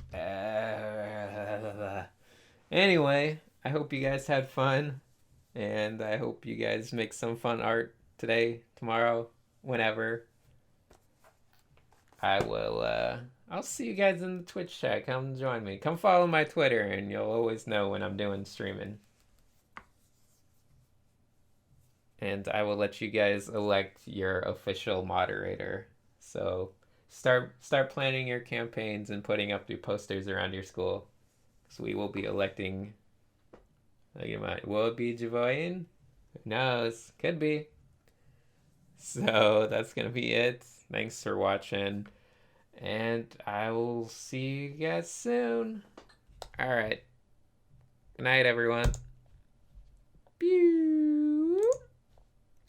Anyway, I hope you guys had fun, and I hope you guys make some fun art today, tomorrow, whenever. I'll see you guys in the Twitch chat. Come join me. Come follow my Twitter, and you'll always know when I'm doing streaming. And I will let you guys elect your official moderator. So start planning your campaigns and putting up your posters around your school. So we will be electing. Will it be Javoian? Who knows? Could be. So that's gonna be it. Thanks for watching, and I will see you guys soon. All right. Good night, everyone. Pew.